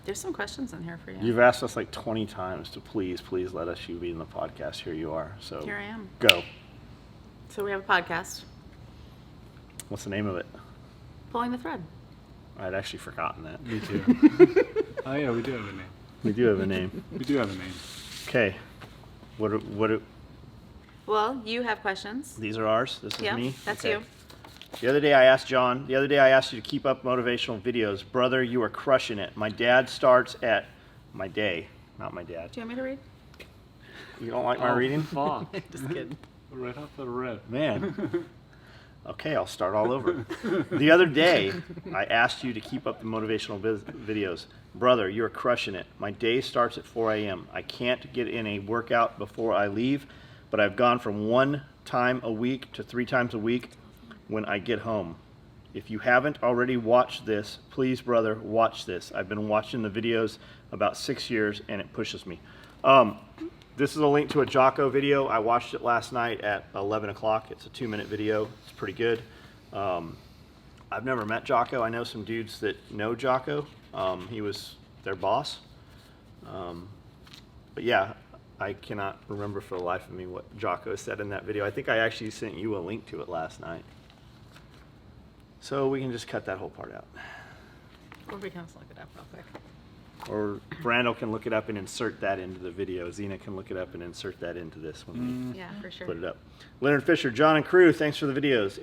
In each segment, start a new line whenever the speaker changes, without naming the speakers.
There's some questions in here for you.
You've asked us like 20 times to please let us you be in the podcast. Here you are. So
Here I am.
Go.
So we have a podcast.
What's the name of it?
Pulling the Thread.
I'd actually forgotten that.
Me too. Oh yeah, we do have a name.
We do have a name.
We do have a name.
Okay.
Well, you have questions.
These are ours? This is
Yeah,
me?
that's
Okay.
you.
The other day I asked you to keep up motivational videos. Brother, you are crushing it. My day starts at my day, not my dad.
Do you want me to read?
You don't like my reading?
Fuck.
Just kidding.
Right off the rip.
Man. Okay, I'll start all over. The other day, I asked you to keep up the motivational videos. Brother, you're crushing it. My day starts at 4 a.m. I can't get in a workout before I leave, but I've gone from 1 time a week to 3 times a week when I get home. If you haven't already watched this, please, brother, watch this. I've been watching the videos about 6 years, and it pushes me. This is a link to a Jocko video. I watched it last night at 11 o'clock. It's a 2-minute video. It's pretty good. I've never met Jocko. I know some dudes that know Jocko. He was their boss. But yeah, I cannot remember for the life of me what Jocko said in that video. I think I actually sent you a link to it last night. So we can just cut that whole part out.
Or we can also look it up real quick.
Or Brando can look it up and insert that into the video. Zena can look it up and insert that into this when we
Yeah, for sure.
put it up. Leonard Fisher, John and crew, thanks for the videos.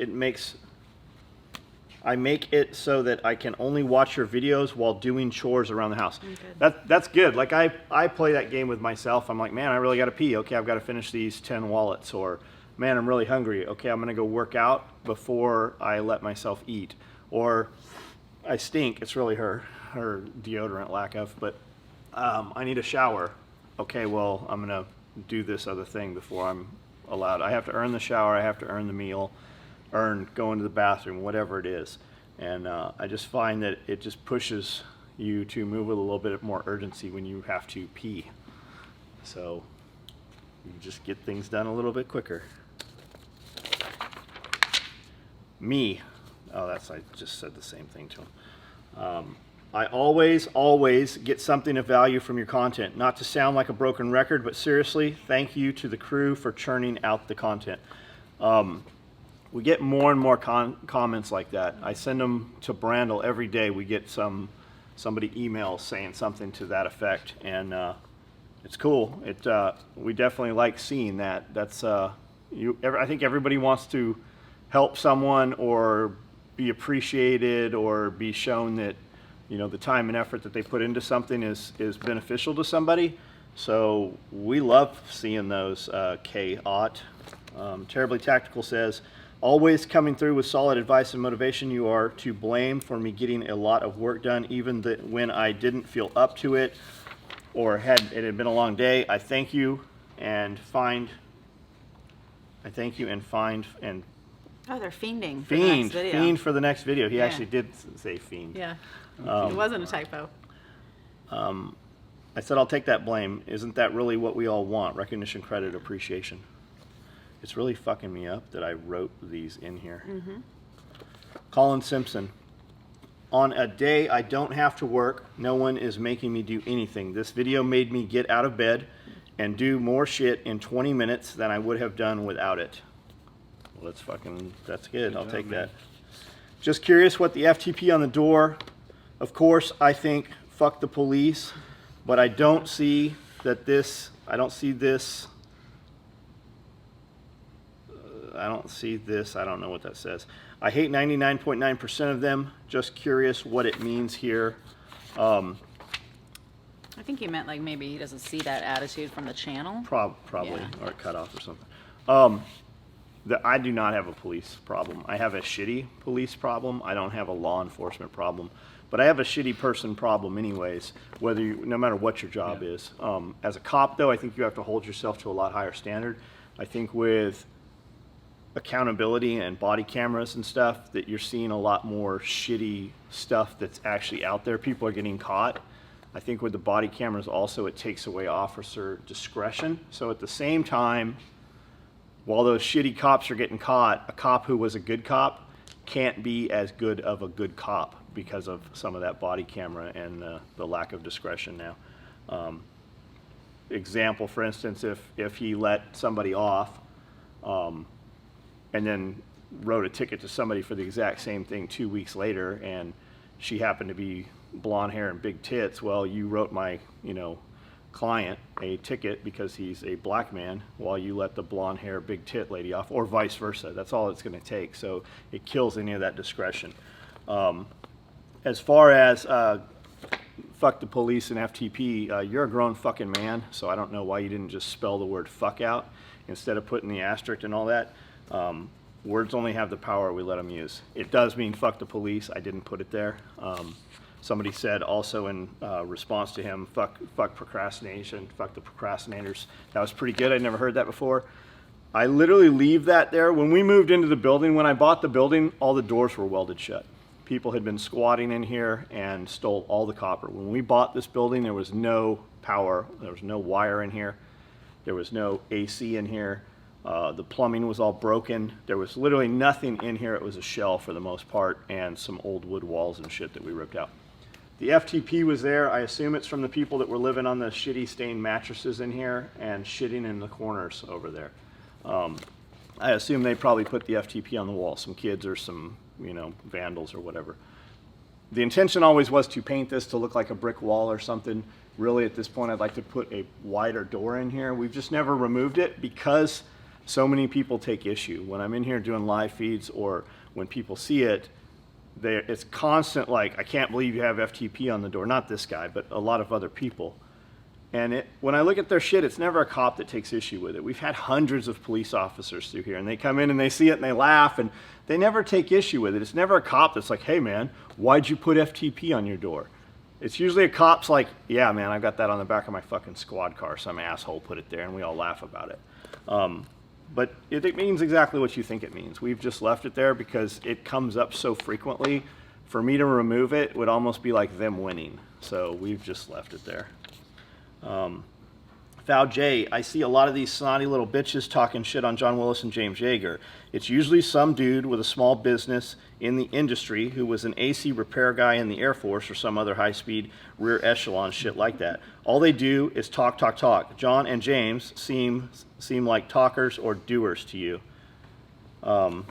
I make it so that I can only watch your videos while doing chores around the house. That's good. Like I play that game with myself. I'm like, man, I really got to pee. Okay, I've got to finish these 10 wallets. Or, man, I'm really hungry. Okay, I'm going to go work out before I let myself eat. Or, I stink. It's really her deodorant lack of. But I need a shower. Okay, well, I'm going to do this other thing before I'm allowed. I have to earn the shower. I have to earn the meal. Earn going to the bathroom, whatever it is. And I just find that it just pushes you to move with a little bit more urgency when you have to pee. So you just get things done a little bit quicker. Me. Oh, I just said the same thing to him. I always get something of value from your content. Not to sound like a broken record, but seriously, thank you to the crew for churning out the content. We get more and more comments like that. I send them to Brandel every day. We get somebody emails saying something to that effect, and it's cool. We definitely like seeing that. That's I think everybody wants to help someone or be appreciated or be shown that the time and effort that they put into something is beneficial to somebody. So we love seeing those. K-Ot. Terribly Tactical says, always coming through with solid advice and motivation. You are to blame for me getting a lot of work done, even when I didn't feel up to it or it had been a long day. I thank you and find.
Oh, they're fiending for the next video.
Fiend for the next video. He actually did say fiend.
Yeah, it wasn't a typo.
I said I'll take that blame. Isn't that really what we all want? Recognition, credit, appreciation. It's really fucking me up that I wrote these in here. Colin Simpson. On a day I don't have to work, no one is making me do anything. This video made me get out of bed and do more shit in 20 minutes than I would have done without it. Well, that's good. I'll take that. Just curious what the FTP on the door. Of course, I think fuck the police, but I don't see this. I don't know what that says. I hate 99.9% of them. Just curious what it means here.
I think he meant like maybe he doesn't see that attitude from the channel.
Probably,
Yeah.
or cut off or something. I do not have a police problem. I have a shitty police problem. I don't have a law enforcement problem. But I have a shitty person problem anyways, no matter what your job is. As a cop, though, I think you have to hold yourself to a lot higher standard. I think with accountability and body cameras and stuff, that you're seeing a lot more shitty stuff that's actually out there. People are getting caught. I think with the body cameras also, it takes away officer discretion. So at the same time, while those shitty cops are getting caught, a cop who was a good cop can't be as good of a good cop because of some of that body camera and the lack of discretion now. Example, for instance, if he let somebody off and then wrote a ticket to somebody for the exact same thing 2 weeks later, and she happened to be blonde hair and big tits, well, you wrote my, client a ticket because he's a black man while you let the blonde hair, big tit lady off, or vice versa. That's all it's going to take. So it kills any of that discretion. As far as fuck the police and FTP, you're a grown fucking man, so I don't know why you didn't just spell the word fuck out instead of putting the asterisk and all that. Words only have the power we let them use. It does mean fuck the police. I didn't put it there. Somebody said also in response to him, fuck procrastination, fuck the procrastinators. That was pretty good. I'd never heard that before. I literally leave that there. When we moved into the building, when I bought the building, all the doors were welded shut. People had been squatting in here and stole all the copper. When we bought this building, there was no power. There was no wire in here. There was no AC in here. The plumbing was all broken. There was literally nothing in here. It was a shell for the most part and some old wood walls and shit that we ripped out. The FTP was there. I assume it's from the people that were living on the shitty stained mattresses in here and shitting in the corners over there. I assume they probably put the FTP on the wall, some kids or some, vandals or whatever. The intention always was to paint this to look like a brick wall or something. Really, at this point, I'd like to put a wider door in here. We've just never removed it because so many people take issue. When I'm in here doing live feeds or when people see it, it's constant, like, I can't believe you have FTP on the door. Not this guy, but a lot of other people. And when I look at their shit, it's never a cop that takes issue with it. We've had hundreds of police officers through here, and they come in and they see it and they laugh, and they never take issue with it. It's never a cop that's like, hey, man, why'd you put FTP on your door? It's usually a cop's like, yeah, man, I got that on the back of my fucking squad car. Some asshole put it there, and we all laugh about it. But it means exactly what you think it means. We've just left it there because it comes up so frequently. For me to remove it would almost be like them winning. So we've just left it there. Foul J, I see a lot of these snotty little bitches talking shit on John Willis and James Yeager. It's usually some dude with a small business in the industry who was an AC repair guy in the Air Force or some other high-speed rear echelon shit like that. All they do is talk, talk, talk. John and James seem like talkers or doers to you. John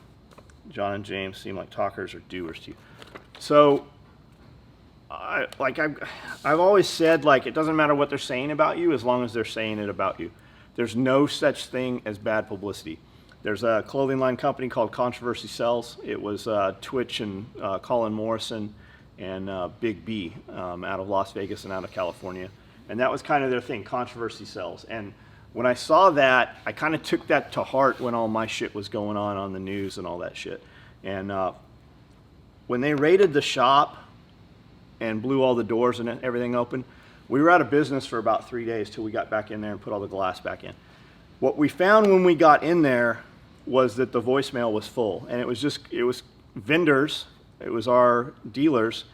and James seem like talkers or doers to you. So, I've always said, like, it doesn't matter what they're saying about you as long as they're saying it about you. There's no such thing as bad publicity. There's a clothing line company called Controversy Sells. It was Twitch and Colin Morrison and Big B out of Las Vegas and out of California. And that was kind of their thing, Controversy Sells. And when I saw that, I kind of took that to heart when all my shit was going on the news and all that shit. And when they raided the shop and blew all the doors and everything open, we were out of business for about 3 days till we got back in there and put all the glass back in. What we found when we got in there was that the voicemail was full, and it was vendors, it was our dealers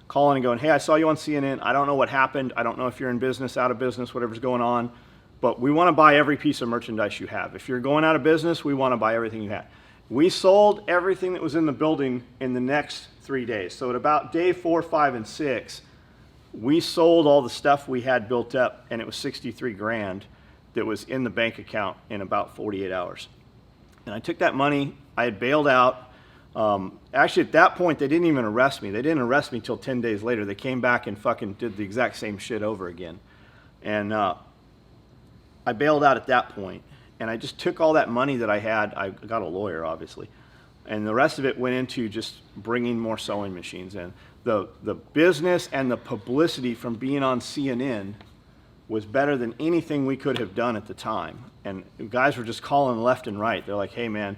calling and going, hey, I saw you on CNN, I don't know what happened, I don't know if you're in business, out of business, whatever's going on, but we want to buy every piece of merchandise you have. If you're going out of business, we want to buy everything you have. We sold everything that was in the building in the next 3 days. So at about day 4, 5, and 6, we sold all the stuff we had built up, and it was 63 grand that was in the bank account in about 48 hours. And I took that money, I had bailed out. Actually, at that point, they didn't even arrest me. They didn't arrest me till 10 days later. They came back and fucking did the exact same shit over again. And I bailed out at that point. And I just took all that money that I had. I got a lawyer, obviously. And the rest of it went into just bringing more sewing machines in. The business and the publicity from being on CNN was better than anything we could have done at the time. And guys were just calling left and right. They're like, hey man,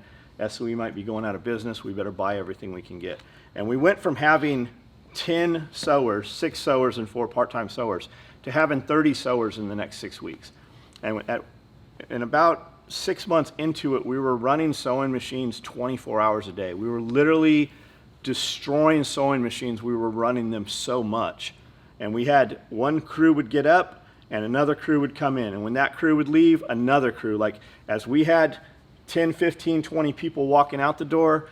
SOE might be going out of business. We better buy everything we can get. And we went from having 10 sewers, 6 sewers and 4 part-time sewers, to having 30 sewers in the next 6 weeks. And in about 6 months into it, we were running sewing machines 24 hours a day. We were literally destroying sewing machines. We were running them so much. And we had one crew would get up and another crew would come in. And when that crew would leave, another crew. Like, as we had 10, 15, 20 people walking out the door,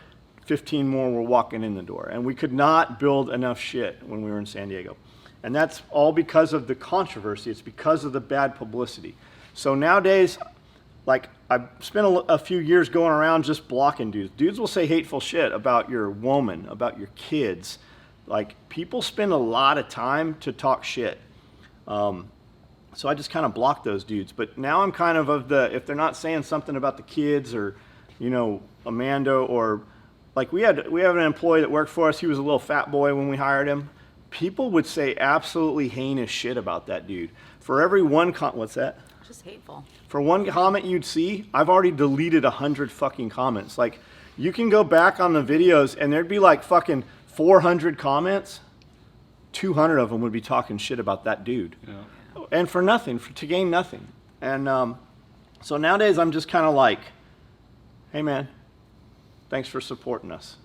15 more were walking in the door. And we could not build enough shit when we were in San Diego. And that's all because of the controversy. It's because of the bad publicity. So nowadays, like, I've spent a few years going around just blocking dudes. Dudes will say hateful shit about your woman, about your kids. Like, people spend a lot of time to talk shit. So I just kind of block those dudes. But now I'm kind of the, if they're not saying something about the kids or, you know, Amanda, or like we have an employee that worked for us. He was a little fat boy when we hired him. People would say absolutely heinous shit about that dude. For every one what's that?
Just hateful.
For one comment you'd see, I've already deleted 100 fucking comments. Like, you can go back on the videos and there'd be like fucking 400 comments. 200 of them would be talking shit about that dude.
Yeah.
And for nothing, to gain nothing. And so nowadays I'm just kind of like, hey man, thanks for supporting us.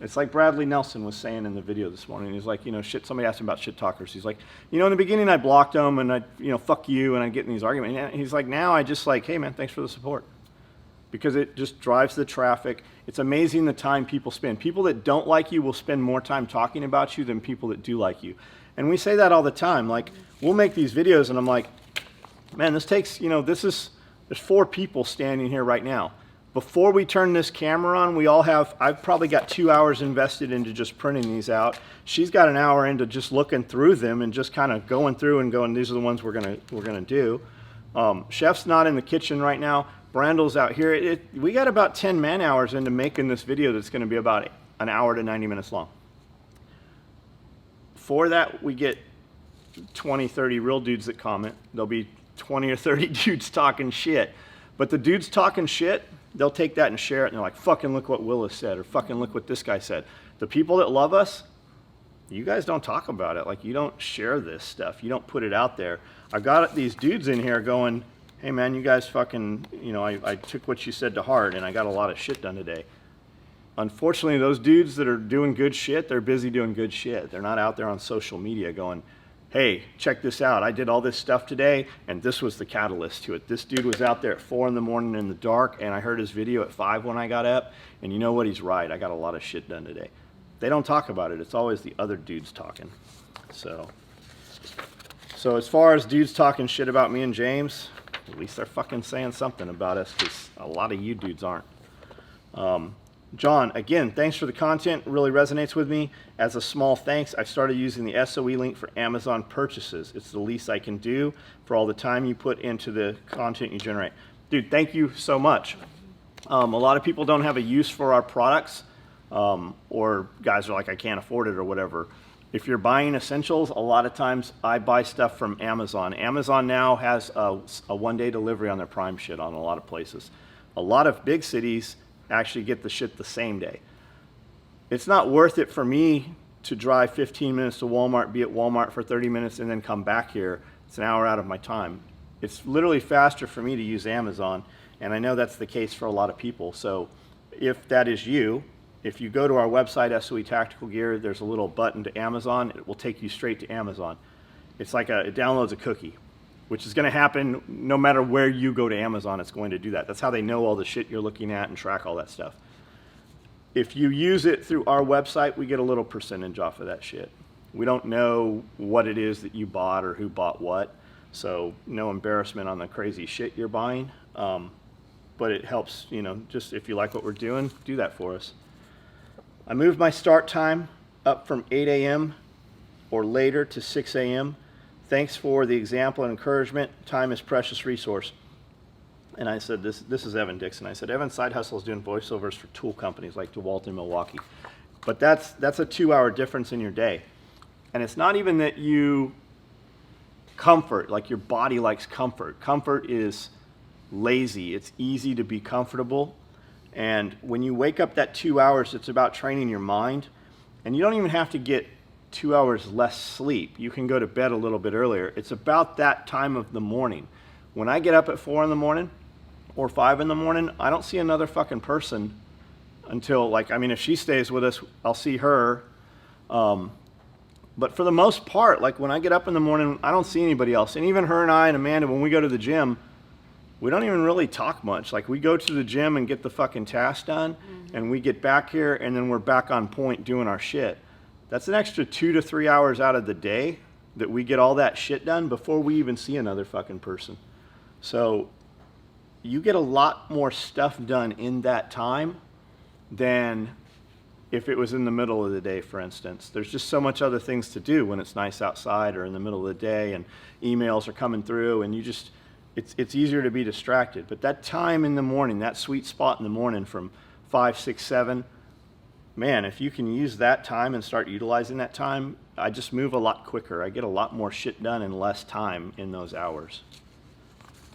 It's like Bradley Nelson was saying in the video this morning. He's like, you know, shit. Somebody asked him about shit talkers. He's like, you know, in the beginning I blocked them and I, you know, fuck you, and I get in these arguments. And he's like, now I just like, hey man, thanks for the support, because it just drives the traffic. It's amazing the time people spend. People that don't like you will spend more time talking about you than people that do like you. And we say that all the time. Like, we'll make these videos and I'm like, man, this takes, you know, there's 4 people standing here right now. Before we turn this camera on, I've probably got 2 hours invested into just printing these out. She's got an hour into just looking through them and just kind of going through and going, these are the ones we're gonna do. Chef's not in the kitchen right now. Brandle's out here. We got about 10 man hours into making this video that's gonna be about an hour to 90 minutes long. For that, we get 20, 30 real dudes that comment. There'll be 20 or 30 dudes talking shit. But the dudes talking shit, they'll take that and share it, and they're like, fucking look what Willis said, or fucking look what this guy said. The people that love us, you guys don't talk about it. Like, you don't share this stuff. You don't put it out there. I've got these dudes in here going, hey man, you guys fucking, you know, I took what you said to heart, and I got a lot of shit done today. Unfortunately, those dudes that are doing good shit, they're busy doing good shit. They're not out there on social media going, hey, check this out. I did all this stuff today, and this was the catalyst to it. This dude was out there at 4 in the morning in the dark, and I heard his video at 5 when I got up, and you know what? He's right. I got a lot of shit done today. They don't talk about it. It's always the other dudes talking. So as far as dudes talking shit about me and James, at least they're fucking saying something about us, because a lot of you dudes aren't. John, again, thanks for the content. It really resonates with me. As a small thanks, I started using the SOE link for Amazon purchases. It's the least I can do for all the time you put into the content you generate. Dude, thank you so much. A lot of people don't have a use for our products, or guys are like, I can't afford it or whatever. If you're buying essentials, a lot of times I buy stuff from Amazon. Amazon now has a one-day delivery on their Prime shit on a lot of places. A lot of big cities actually get the shit the same day. It's not worth it for me to drive 15 minutes to Walmart, be at Walmart for 30 minutes, and then come back here. It's an hour out of my time. It's literally faster for me to use Amazon, and I know that's the case for a lot of people. So if that is you, if you go to our website, SOE Tactical Gear, there's a little button to Amazon. It will take you straight to Amazon. It's like it downloads a cookie, which is going to happen no matter where you go to Amazon. It's going to do that. That's how they know all the shit you're looking at and track all that stuff. If you use it through our website, we get a little percentage off of that shit. We don't know what it is that you bought or who bought what, so no embarrassment on the crazy shit you're buying. But it helps, you know, just if you like what we're doing, do that for us. I moved my start time up from 8 a.m. or later to 6 a.m. Thanks for the example and encouragement. Time is precious resource. And I said, this is Evan Dixon. I said, Evan's side hustle is doing voiceovers for tool companies like DeWalt and Milwaukee. But that's a 2-hour difference in your day. And it's not even that you comfort, like your body likes comfort. Comfort is lazy. It's easy to be comfortable. And when you wake up that 2 hours, it's about training your mind. And you don't even have to get 2 hours less sleep. You can go to bed a little bit earlier. It's about that time of the morning. When I get up at 4 in the morning or 5 in the morning, I don't see another fucking person until, like, I mean, if she stays with us, I'll see her. But for the most part, like when I get up in the morning, I don't see anybody else. And even her and I and Amanda, when we go to the gym, we don't even really talk much. Like, we go to the gym and get the fucking task done, and we get back here, and then we're back on point doing our shit. That's an extra 2 to 3 hours out of the day that we get all that shit done before we even see another fucking person. So you get a lot more stuff done in that time than if it was in the middle of the day, for instance. There's just so much other things to do when it's nice outside or in the middle of the day and emails are coming through, and you just, it's easier to be distracted. But that time in the morning, that sweet spot in the morning from 5, 6, 7, man, if you can use that time and start utilizing that time, I just move a lot quicker. I get a lot more shit done in less time in those hours.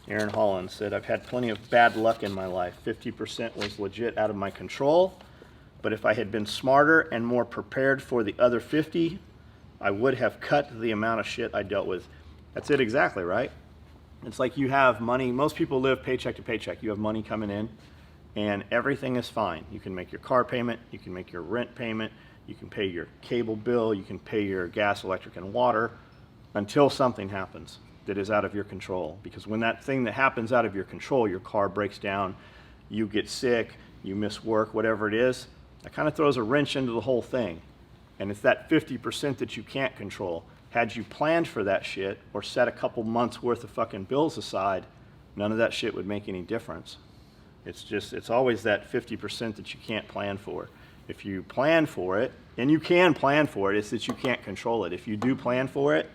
Aaron Holland said, I've had plenty of bad luck in my life. 50% was legit out of my control, but if I had been smarter and more prepared for the other 50, I would have cut the amount of shit I dealt with. That's it exactly, right? It's like you have money. Most people live paycheck to paycheck. You have money coming in, and everything is fine. You can make your car payment, you can make your rent payment, you can pay your cable bill, you can pay your gas, electric, and water until something happens that is out of your control. Because when that thing that happens out of your control, your car breaks down, you get sick, you miss work, whatever it is, that kind of throws a wrench into the whole thing. And it's that 50% that you can't control. Had you planned for that shit or set a couple months worth of fucking bills aside, none of that shit would make any difference. It's always that 50% that you can't plan for. If you plan for it, and you can plan for it, it's that you can't control it. If you do plan for it,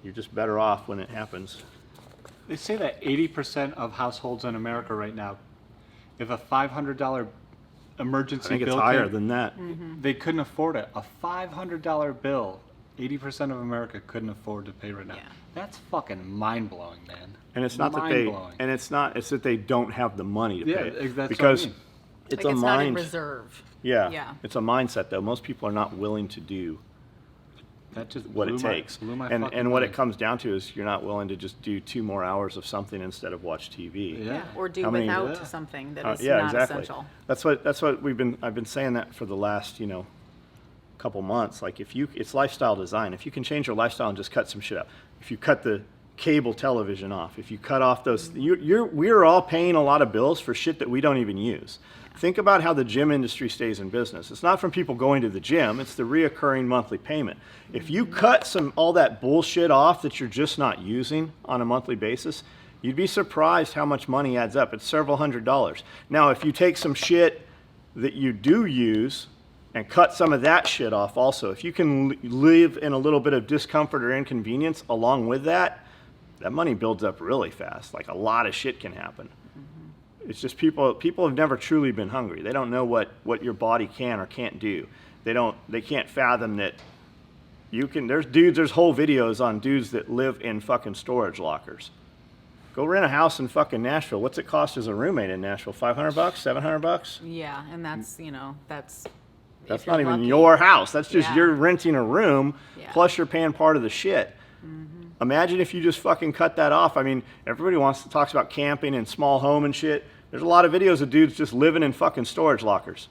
you're just better off when it happens.
They say that 80% of households in America right now, if a $500 emergency
I think it's
bill
higher
came,
than that.
they couldn't afford it. A $500 bill, 80% of America couldn't afford to pay right now.
Yeah.
That's fucking mind-blowing, man.
And it's not that they,
Mind-blowing.
and it's not they don't have the money to
Yeah,
pay it.
that's
Because
what I mean.
it's
Like
a
it's not in
mind.
reserve.
Yeah,
Yeah.
it's a mindset though. Most people are not willing to do
That just
what
blew
it
my-
takes.
blew my
And
fucking
what it
mind.
comes down to is you're not willing to just do 2 more hours of something instead of watch TV.
Yeah.
Or do
How many-
without
Yeah.
something that is
Yeah,
not
exactly.
essential.
That's what I've been saying that for the last, couple months. Like it's lifestyle design. If you can change your lifestyle and just cut some shit up. If you cut the cable television off, if you cut off those, we're all paying a lot of bills for shit that we don't even use. Think about how the gym industry stays in business. It's not from people going to the gym, it's the reoccurring monthly payment. If you cut all that bullshit off that you're just not using on a monthly basis, you'd be surprised how much money adds up. It's several $100s. Now, if you take some shit that you do use and cut some of that shit off also, if you can live in a little bit of discomfort or inconvenience along with that, that money builds up really fast. Like, a lot of shit can happen. It's just people have never truly been hungry. They don't know what your body can or can't do. They can't fathom that you can. There's whole videos on dudes that live in fucking storage lockers. Go rent a house in fucking Nashville. What's it cost as a roommate in Nashville? $500, $700?
Yeah, and that's, that's
That's
if you're
not even
lucky.
your house. That's just
Yeah.
you're renting a room,
Yeah.
plus you're paying part of the shit. Imagine if you just fucking cut that off. I mean, everybody talks about camping and small home and shit. There's a lot of videos of dudes just living in fucking storage lockers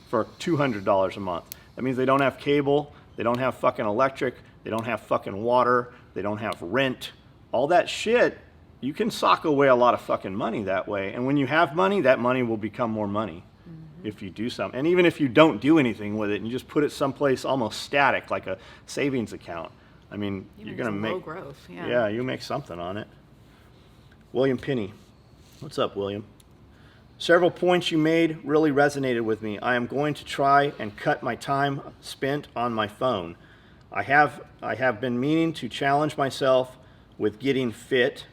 for $200 a month. That means they don't have cable, they don't have fucking electric, they don't have fucking water, they don't have rent. All that shit, you can sock away a lot of fucking money that way. And when you have money, that money will become more money if you do something. And even if you don't do anything with it and you just put it someplace almost static, like a savings account, I mean, you're going to
low
make
growth. Yeah.
Yeah, you make something on it. William Pinney. What's up, William? Several points you made really resonated with me. I am going to try and cut my time spent on my phone. I have been meaning to challenge myself with getting fit.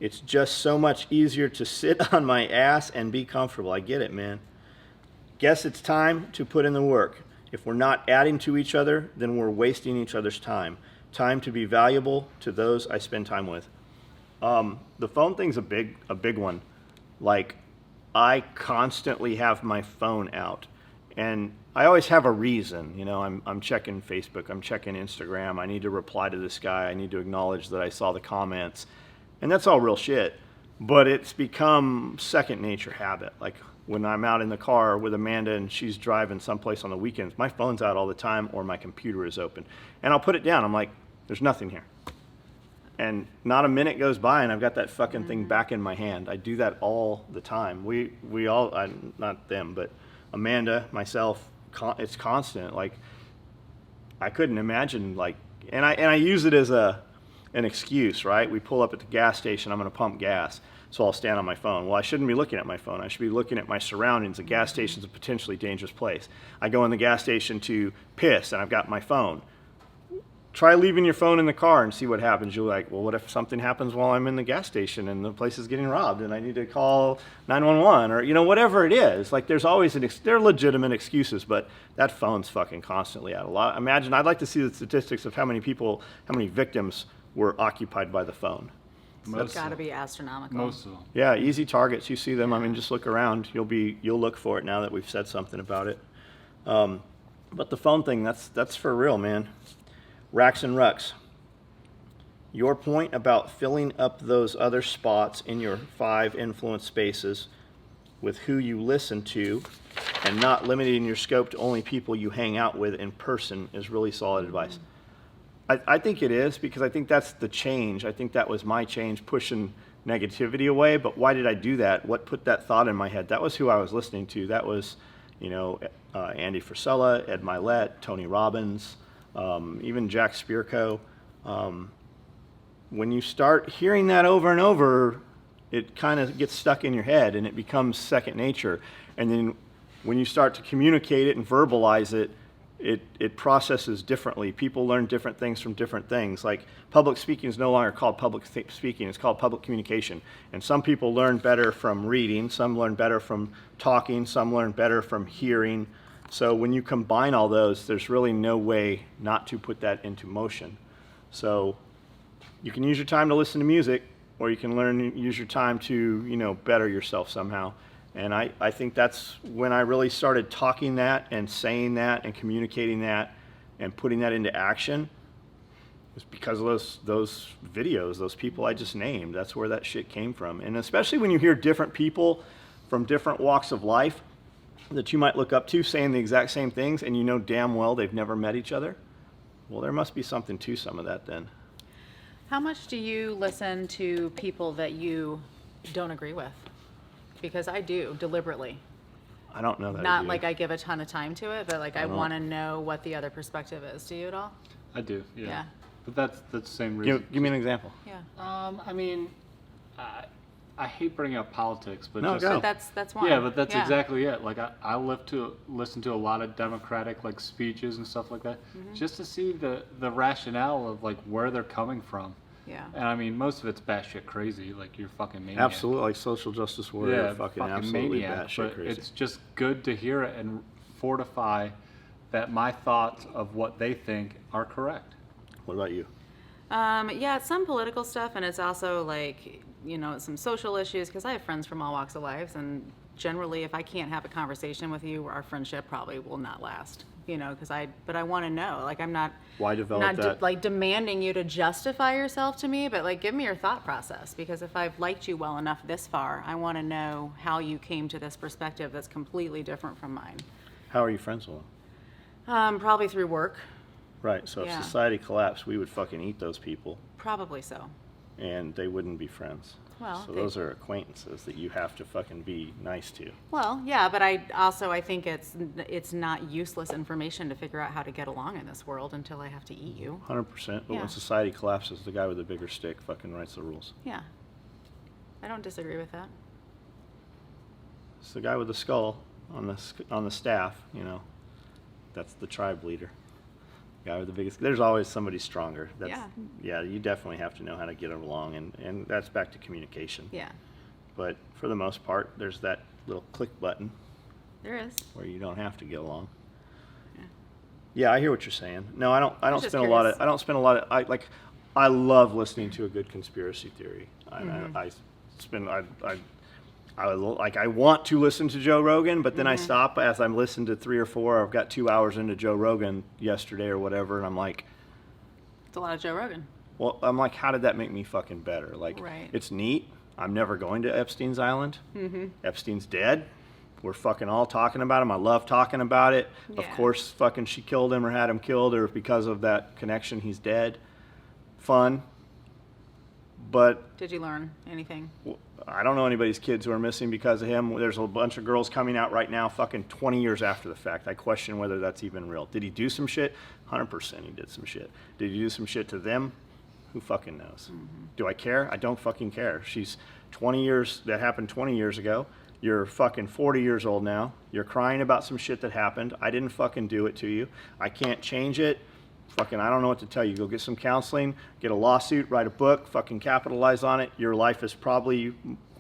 It's just so much easier to sit on my ass and be comfortable. I get it, man. Guess it's time to put in the work. If we're not adding to each other, then we're wasting each other's time. Time to be valuable to those I spend time with. The phone thing's a big one. Like, I constantly have my phone out, and I always have a reason. I'm checking Facebook, I'm checking Instagram. I need to reply to this guy. I need to acknowledge that I saw the comments, and that's all real shit. But it's become second nature habit. Like, when I'm out in the car with Amanda and she's driving someplace on the weekends, my phone's out all the time or my computer is open. And I'll put it down. I'm like, there's nothing here. and not a minute goes by and I've got that fucking thing back in my hand. I do that all the time. We all, not them, but Amanda, myself, it's constant. Like, I couldn't imagine, like, and I use it as an excuse, right? We pull up at the gas station, I'm going to pump gas, so I'll stand on my phone. Well, I shouldn't be looking at my phone. I should be looking at my surroundings. The gas station's a potentially dangerous place. I go in the gas station to piss, and I've got my phone. Try leaving your phone in the car and see what happens. You're like, well, what if something happens while I'm in the gas station and the place is getting robbed and I need to call 911 or, you know, whatever it is. Like, there's always they're legitimate excuses, but that phone's fucking constantly out. Imagine, I'd like to see the statistics of how many victims were occupied by the phone.
It's got to be astronomical.
Most of them.
Yeah, easy targets. You see them. I mean, just look around. You'll look for it now that we've said something about it. But the phone thing, that's for real, man. Racks and rucks. Your point about filling up those other spots in your 5 influence spaces with who you listen to and not limiting your scope to only people you hang out with in person is really solid advice. I think it is, because I think that's the change. I think that was my change, pushing negativity away. But why did I do that? What put that thought in my head? That was who I was listening to. That was, Andy Frisella, Ed Milet, Tony Robbins, even Jack Spirko. When you start hearing that over and over, it kind of gets stuck in your head and it becomes second nature. And then when you start to communicate it and verbalize it, it processes differently. People learn different things from different things. Like, public speaking is no longer called public speaking, it's called public communication. And some people learn better from reading, some learn better from talking, some learn better from hearing. So when you combine all those, there's really no way not to put that into motion. So you can use your time to listen to music, or you can use your time to, better yourself somehow. And I think that's when I really started talking that and saying that and communicating that and putting that into action. It's because of those videos, those people I just named. That's where that shit came from. And especially when you hear different people from different walks of life that you might look up to saying the exact same things, and you know damn well they've never met each other. Well, there must be something to some of that then.
How much do you listen to people that you don't agree with? Because I do, deliberately.
I don't know that.
Not like I give a ton of time to it, but like I
don't.
want to know what the other perspective is. Do you at all?
I do, yeah.
Yeah.
But that's the same reason.
Give me an example.
Yeah.
I mean, I hate bringing up politics, but
No,
just
go.
But that's one.
yeah, but that's exactly it. Like, I listen to a lot of Democratic like speeches and stuff like that, just to see the rationale of like where they're coming from.
Yeah.
And I mean, most of it's batshit crazy. Like, you're fucking maniac.
Absolutely, like social justice warrior,
Yeah,
fucking absolutely
maniac.
batshit
But
crazy.
it's just good to hear it and fortify that my thoughts of what they think are correct.
What about you?
Yeah, it's some political stuff, and it's also like, some social issues, because I have friends from all walks of life, and generally if I can't have a conversation with you, our friendship probably will not last, but I want to know, like, I'm not
Why develop that?
like demanding you to justify yourself to me, but like give me your thought process, because if I've liked you well enough this far, I want to know how you came to this perspective that's completely different from mine.
How are you friends with them?
Probably through work.
Right, so
Yeah.
if society collapsed, we would fucking eat those people,
Probably so.
and they wouldn't be friends.
Well,
so
they-
those are acquaintances that you have to fucking be nice to.
Well, yeah, but I think it's not useless information to figure out how to get along in this world until I have to eat you.
100%, but
Yeah.
when society collapses, the guy with the bigger stick fucking writes the rules.
Yeah. I don't disagree with that.
It's the guy with the skull on the staff, that's the tribe leader. Guy with the biggest. There's always somebody stronger. Yeah, you definitely have to know how to get along, and that's back to communication.
Yeah,
But for the most part, there's that little click button
there is.
where you don't have to get along.
Yeah.
Yeah, I hear what you're saying. No, I don't
just
spend a
curious.
lot of. I love listening to a good conspiracy theory.
Mm-hmm.
I want to listen to Joe Rogan, but then I
Mm-hmm.
stop as I'm listening to 3 or 4. I've got 2 hours into Joe Rogan yesterday or whatever, and I'm like,
It's a lot of Joe Rogan.
well, how did that make me fucking better? Like,
Right.
It's neat. I'm never going to Epstein's Island. Mm-hmm. Epstein's dead. We're fucking all talking about him. I love talking about it. Of
Yeah.
course, fucking she killed him or had him killed, or because of that connection, he's dead. Fun. But
Did you learn anything?
I don't know anybody's kids who are missing because of him. There's a bunch of girls coming out right now fucking 20 years after the fact. I question whether that's even real. Did he do some shit? 100% he did some shit. Did he do some shit to them? Who fucking knows? Do I care? I don't fucking care. She's 20 years, that happened 20 years ago. You're fucking 40 years old now. You're crying about some shit that happened. I didn't fucking do it to you. I can't change it. Fucking, I don't know what to tell you. Go get some counseling, get a lawsuit, write a book, fucking capitalize on it. Your life is probably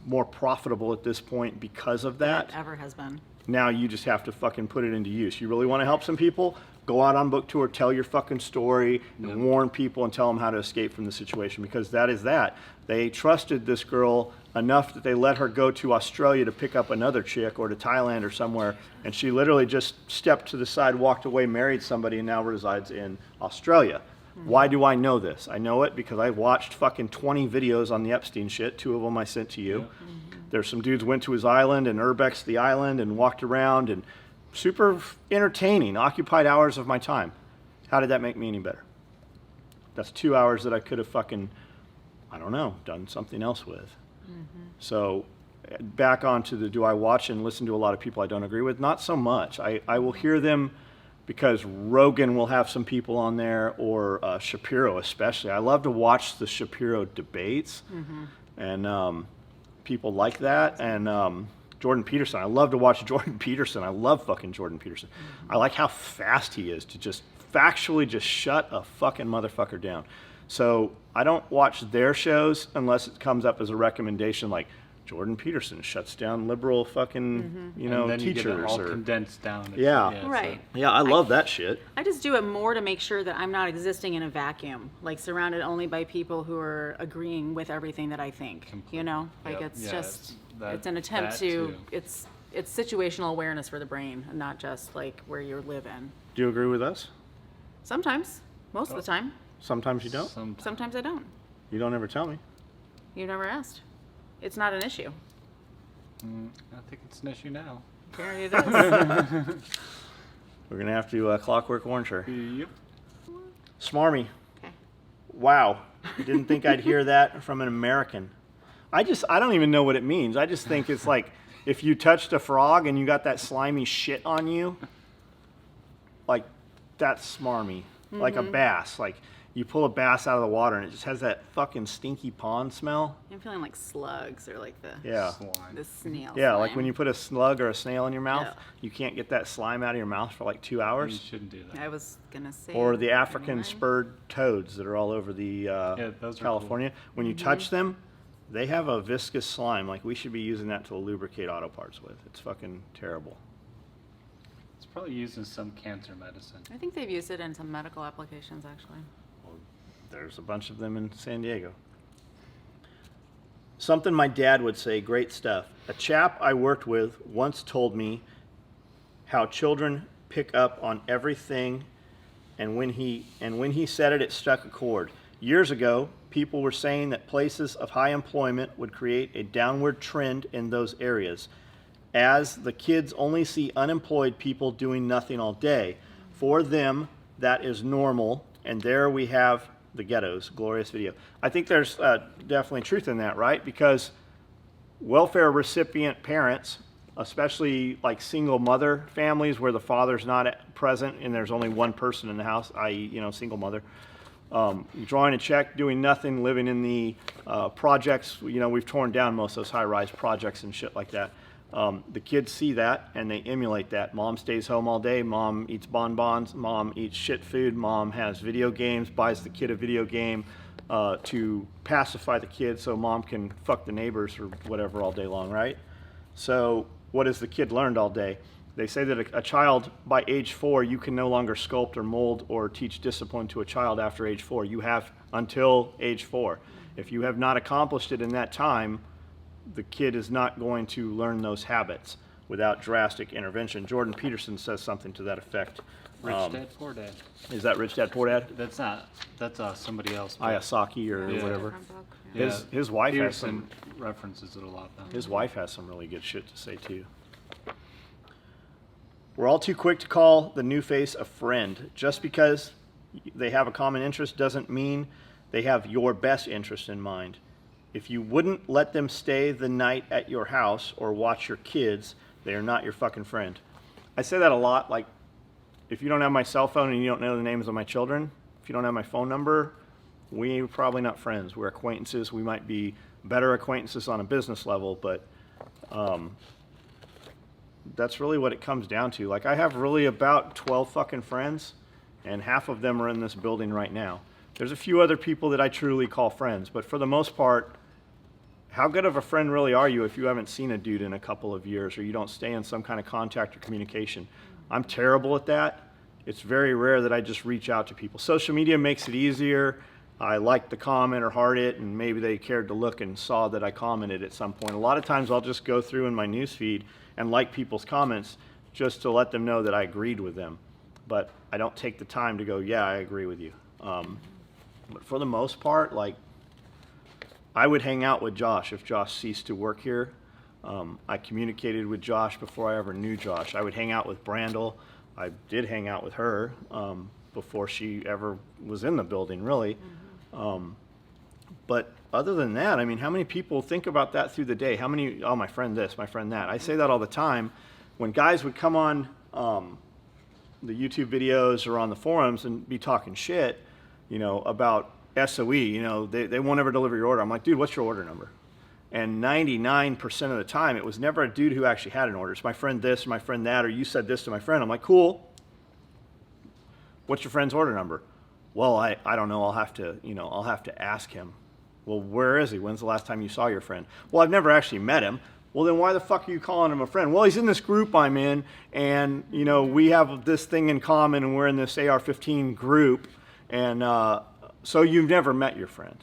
more profitable at this point because of that.
It ever has been.
Now you just have to fucking put it into use. You really want to help some people? Go out on book tour, tell your fucking story, and warn people and tell them how to escape from the situation, because that is that. They trusted this girl enough that they let her go to Australia to pick up another chick, or to Thailand or somewhere, and she literally just stepped to the side, walked away, married somebody, and now resides in Australia. Why do I know this? I know it because I watched fucking 20 videos on the Epstein shit. 2 of them I sent to you. There's some dudes went to his island and urbexed the island and walked around, and super entertaining, occupied hours of my time. How did that make me any better? That's 2 hours that I could have fucking, I don't know, done something else with. So back onto the, do I watch and listen to a lot of people I don't agree with? Not so much. I will hear them because Rogan will have some people on there, or Shapiro especially. I love to watch the Shapiro debates, and people like that. And Jordan Peterson, I love to watch Jordan Peterson. I love fucking Jordan Peterson. I like how fast he is to just factually just shut a fucking motherfucker down. So I don't watch their shows unless it comes up as a recommendation, like Jordan Peterson shuts down liberal fucking, you know,
and then
teachers.
You get it all
or
condensed down. It's-
Yeah.
Right.
Yeah, I love that shit.
I just do it more to make sure that I'm not existing in a vacuum, like surrounded only by people who are agreeing with everything that I think. You know, like
Yep.
it's
Yeah,
just
that-
it's an attempt
that
to
too.
it's situational awareness for the brain, and not just like where you live in.
Do you agree with us?
Sometimes, most of the time.
Sometimes you don't.
Sometimes I don't.
You don't ever tell me.
You never asked. It's not an issue.
I think it's an issue now.
Apparently it is.
We're gonna have to Clockwork Orange her.
Yep.
Smarmy.
Okay.
Wow. Didn't think I'd hear that from an American. I don't even know what it means. I just think it's like if you touched a frog and you got that slimy shit on you, like that's smarmy. Like a bass. Like you pull a bass out of the water and it just has that fucking stinky pond smell.
I'm feeling like slugs, or like the
Yeah.
the snail.
Yeah, like
slime.
when you put a slug or a snail in your mouth,
Yeah.
you can't get that slime out of your mouth for like 2 hours.
You shouldn't do that.
I was gonna say.
Or the African
anyway.
spurred toads that are all over the
those are
California. When you touch them, they have a viscous slime. Like we should be using that to lubricate auto parts with. It's fucking terrible.
It's probably used in some cancer medicine.
I think they've used it in some medical applications, actually.
Well, there's a bunch of them in San Diego. Something my dad would say, great stuff. A chap I worked with once told me how children pick up on everything, and when he said it, it struck a chord. Years ago, people were saying that places of high employment would create a downward trend in those areas, as the kids only see unemployed people doing nothing all day. For them, that is normal, and there we have the ghettos. Glorious video. I think there's definitely truth in that, right? Because welfare recipient parents, especially like single mother families where the father's not present and there's only one person in the house, i.e., single mother, drawing a check, doing nothing, living in the projects. We've torn down most of those high-rise projects and shit like that. The kids see that and they emulate that. Mom stays home all day. Mom eats bonbons. Mom eats shit food. Mom has video games, buys the kid a video game to pacify the kid so mom can fuck the neighbors or whatever all day long, right? So what has the kid learned all day? They say that a child by age 4, you can no longer sculpt or mold or teach discipline to a child after age 4. You have until age 4. If you have not accomplished it in that time, the kid is not going to learn those habits without drastic intervention. Jordan Peterson says something to that effect.
Rich Dad, Poor Dad.
Is that Rich Dad, Poor Dad?
That's not. That's somebody else. but-
Ayasaki or
Yeah.
whatever.
Yeah,
His wife has
Peterson references it a lot though.
His wife has some really good shit to say too. We're all too quick to call the new face a friend. Just because they have a common interest doesn't mean they have your best interest in mind. If you wouldn't let them stay the night at your house or watch your kids, they are not your fucking friend. I say that a lot. Like, if you don't have my cell phone and you don't know the names of my children, if you don't have my phone number, we're probably not friends. We're acquaintances. We might be better acquaintances on a business level, but that's really what it comes down to. Like, I have really about 12 fucking friends, and half of them are in this building right now. There's a few other people that I truly call friends, but for the most part, how good of a friend really are you if you haven't seen a dude in a couple of years or you don't stay in some kind of contact or communication? I'm terrible at that. It's very rare that I just reach out to people. Social media makes it easier. I like the comment or heart it, and maybe they cared to look and saw that I commented at some point. A lot of times I'll just go through in my newsfeed and like people's comments just to let them know that I agreed with them. But I don't take the time to go, yeah, I agree with you. But for the most part, like, I would hang out with Josh if Josh ceased to work here. I communicated with Josh before I ever knew Josh. I would hang out with Brandel. I did hang out with her before she ever was in the building, really. But other than that, I mean, how many people think about that through the day? How many, oh, my friend this, my friend that. I say that all the time. When guys would come on the YouTube videos or on the forums and be talking shit, you know, about SOE, you know, they won't ever deliver your order. I'm like, dude, what's your order number? And 99% of the time, it was never a dude who actually had an order. It's my friend this, or my friend that, or you said this to my friend. I'm like, cool. What's your friend's order number? Well, I don't know. I'll have to ask him. Well, where is he? When's the last time you saw your friend? Well, I've never actually met him. Well, then why the fuck are you calling him a friend? Well, he's in this group I'm in, and, you know, we have this thing in common, and we're in this AR-15 group, and so you've never met your friend.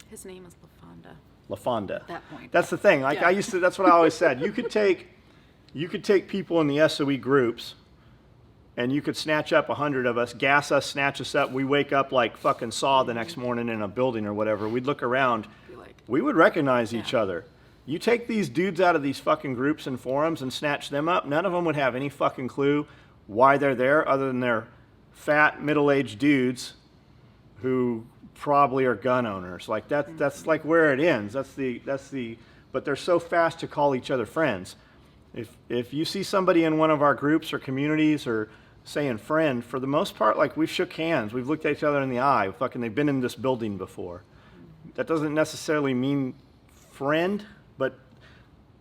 His name is LaFonda.
LaFonda.
At that point.
That's the thing. Like,
Yeah.
that's what I always said. You could take people in the SOE groups, and you could snatch up 100 of us, gas us, snatch us up. We wake up like fucking Saw the next morning in a building or whatever. We'd look around. We would recognize each other. You take these dudes out of these fucking groups and forums and snatch them up, none of them would have any fucking clue why they're there other than they're fat, middle-aged dudes who probably are gun owners. Like, that's like where it ends. But they're so fast to call each other friends. If you see somebody in one of our groups or communities or saying friend, for the most part, like, we've shook hands, we've looked at each other in the eye, fucking they've been in this building before. That doesn't necessarily mean friend, but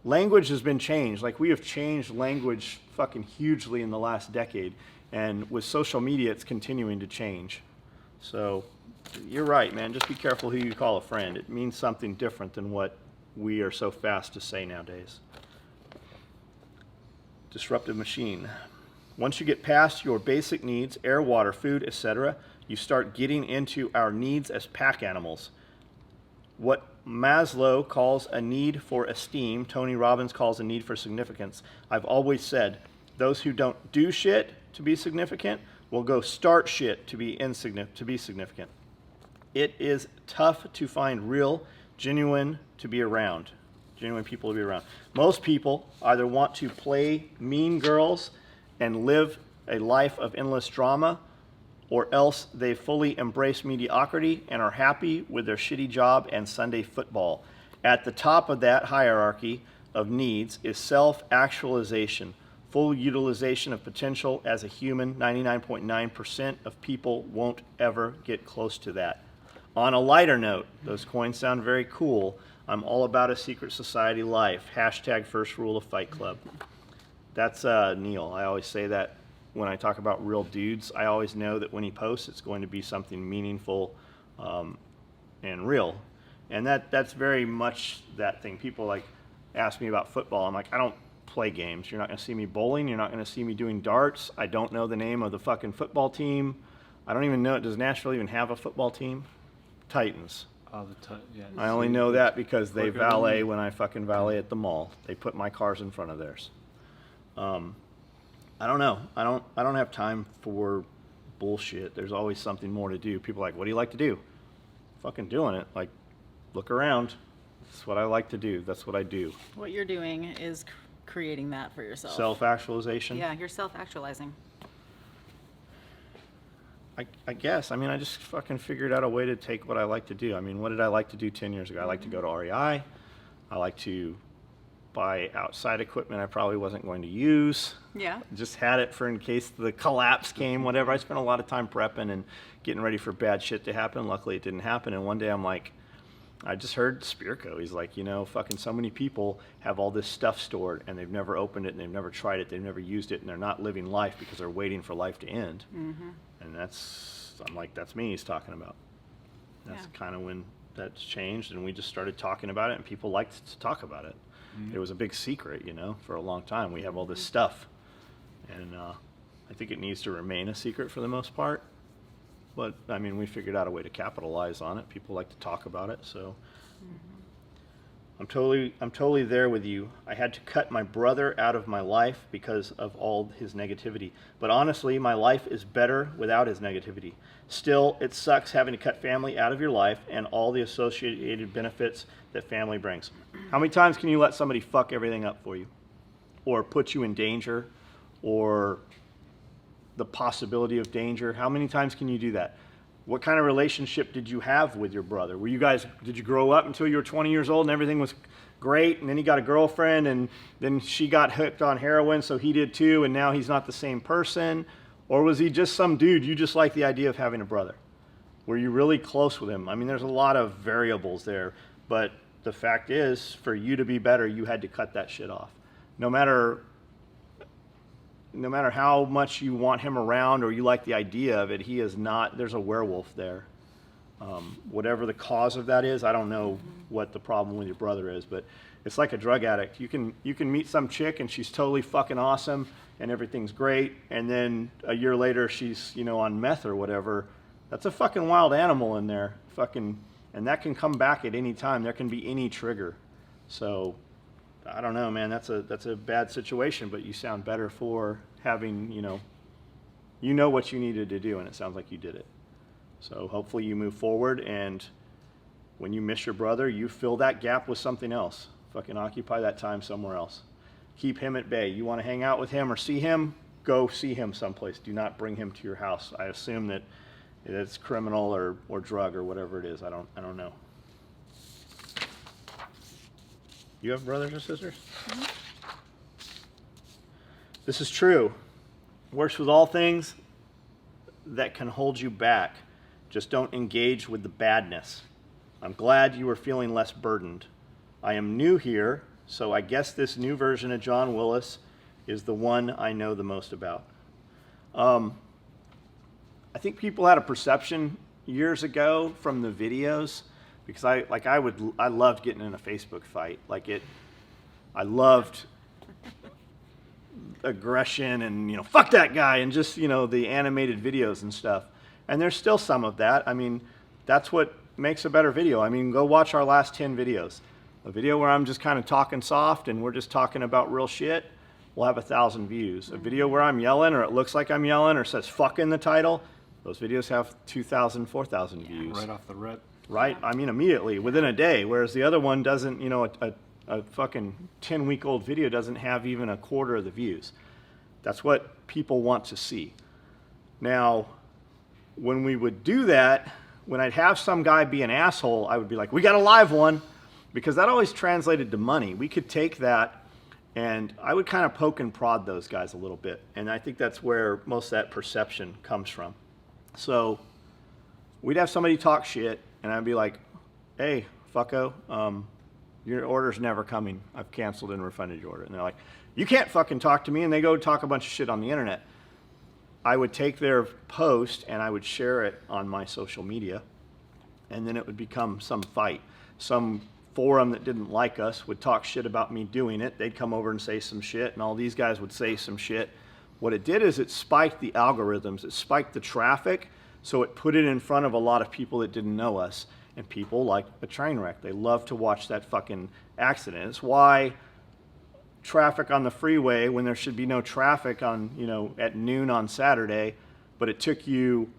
language has been changed. Like, we have changed language fucking hugely in the last decade, and with social media, it's continuing to change. So you're right, man. Just be careful who you call a friend. It means something different than what we are so fast to say nowadays. Disruptive machine. Once you get past your basic needs, air, water, food, etc., you start getting into our needs as pack animals. What Maslow calls a need for esteem, Tony Robbins calls a need for significance. I've always said, those who don't do shit to be significant will go start shit to be significant. It is tough to find real, genuine people to be around. Most people either want to play mean girls and live a life of endless drama, or else they fully embrace mediocrity and are happy with their shitty job and Sunday football. At the top of that hierarchy of needs is self-actualization, full utilization of potential as a human. 99.9% of people won't ever get close to that. On a lighter note, those coins sound very cool. I'm all about a secret society life. # first rule of Fight Club. That's Neil. I always say that when I talk about real dudes. I always know that when he posts, it's going to be something meaningful and real. And that's very much that thing. People like ask me about football. I'm like, I don't play games. You're not going to see me bowling. You're not going to see me doing darts. I don't know the name of the fucking football team. I don't even know. Does Nashville even have a football team? Titans.
Yeah,
I only know that because they valet when I fucking valet at the mall. They put my cars in front of theirs. I don't know. I don't have time for bullshit. There's always something more to do. People are like, what do you like to do? Fucking doing it. Like, look around. That's what I like to do. That's what I do.
What you're doing is creating that for yourself.
Self-actualization.
Yeah, you're self-actualizing.
I guess. I mean, I just fucking figured out a way to take what I like to do. I mean, what did I like to do 10 years ago? I like to go to REI. I like to buy outside equipment I probably wasn't going to use.
Yeah.
Just had it for in case the collapse came, whatever. I spent a lot of time prepping and getting ready for bad shit to happen. Luckily, it didn't happen. And one day I'm like, I just heard Spirko. He's like, fucking so many people have all this stuff stored and they've never opened it and they've never tried it, they've never used it, and they're not living life because they're waiting for life to end. Mm-hmm. And I'm like, that's me he's talking about. That's kind of when that's changed, and we just started talking about it, and people liked to talk about it. Mm-hmm. It was a big secret, for a long time. We have all this stuff, and I think it needs to remain a secret for the most part. But I mean, we figured out a way to capitalize on it. People like to talk about it, so I'm totally there with you. I had to cut my brother out of my life because of all his negativity. But honestly, my life is better without his negativity. Still, it sucks having to cut family out of your life and all the associated benefits that family brings. How many times can you let somebody fuck everything up for you, or put you in danger, or the possibility of danger? How many times can you do that? What kind of relationship did you have with your brother? Did you grow up until you were 20 years old and everything was great, and then he got a girlfriend and then she got hooked on heroin, so he did too, and now he's not the same person? Or was he just some dude you just like the idea of having a brother? Were you really close with him? I mean, there's a lot of variables there, but the fact is, for you to be better, you had to cut that shit off. No matter how much you want him around or you like the idea of it, he is not, there's a werewolf there. Whatever the cause of that is, I don't know what the problem with your brother is, but it's like a drug addict. You can meet some chick and she's totally fucking awesome and everything's great, and then a year later she's, on meth or whatever. That's a fucking wild animal in there. And that can come back at any time. There can be any trigger. So I don't know, man. That's a bad situation, but you sound better for having, you know what you needed to do, and it sounds like you did it. So hopefully you move forward, and when you miss your brother, you fill that gap with something else. Fucking occupy that time somewhere else. Keep him at bay. You want to hang out with him or see him? Go see him someplace. Do not bring him to your house. I assume that it's criminal or drug or whatever it is. I don't know. You have brothers or sisters? Mm-hmm. This is true. Works with all things that can hold you back. Just don't engage with the badness. I'm glad you are feeling less burdened. I am new here, so I guess this new version of John Willis is the one I know the most about. I think people had a perception years ago from the videos, because I loved getting in a Facebook fight. I loved aggression and, fuck that guy, and just, the animated videos and stuff. And there's still some of that. I mean, that's what makes a better video. I mean, go watch our last 10 videos. A video where I'm just kind of talking soft and we're just talking about real shit will have 1,000 views. A video where I'm yelling, or it looks like I'm yelling, or says fuck in the title, those videos have 2,000, 4,000 views.
Right off the rip.
Right? I mean, immediately, within a day. Whereas the other one doesn't, a fucking 10-week-old video doesn't have even a quarter of the views. That's what people want to see. Now, when we would do that, when I'd have some guy be an asshole, I would be like, we got a live one, because that always translated to money. We could take that, and I would kind of poke and prod those guys a little bit. And I think that's where most of that perception comes from. So we'd have somebody talk shit, and I'd be like, hey, fucko, your order's never coming. I've canceled and refunded your order. And they're like, you can't fucking talk to me. And they go talk a bunch of shit on the internet. I would take their post and I would share it on my social media, and then it would become some fight. Some forum that didn't like us would talk shit about me doing it. They'd come over and say some shit, and all these guys would say some shit. What it did is it spiked the algorithms. It spiked the traffic, so it put it in front of a lot of people that didn't know us. And people like a train wreck. They love to watch that fucking accident. It's why traffic on the freeway, when there should be no traffic on, at noon on Saturday, but it took you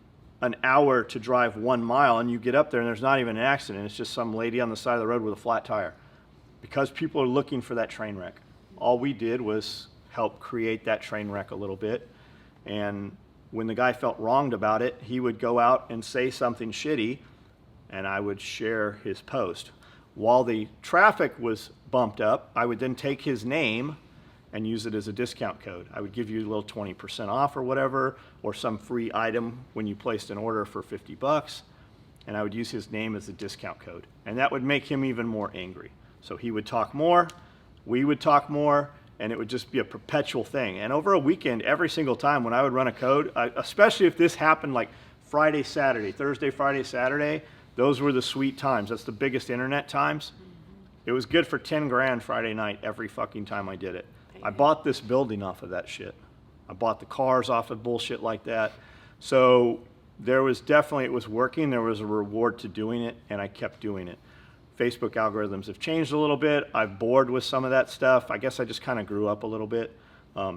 an hour to drive 1 mile, and you get up there and there's not even an accident. It's just some lady on the side of the road with a flat tire. Because people are looking for that train wreck. All we did was help create that train wreck a little bit. And when the guy felt wronged about it, he would go out and say something shitty, and I would share his post. While the traffic was bumped up, I would then take his name and use it as a discount code. I would give you a little 20% off or whatever, or some free item when you placed an order for $50, and I would use his name as a discount code. And that would make him even more angry. So he would talk more, we would talk more, and it would just be a perpetual thing. And over a weekend, every single time when I would run a code, especially if this happened like Friday, Saturday, Thursday, Friday, Saturday, those were the sweet times. That's the biggest internet times. It was good for 10 grand Friday night every fucking time I did it. I bought this building off of that shit. I bought the cars off of bullshit like that. So there was definitely, it was working. There was a reward to doing it, and I kept doing it. Facebook algorithms have changed a little bit. I've bored with some of that stuff. I guess I just kind of grew up a little bit.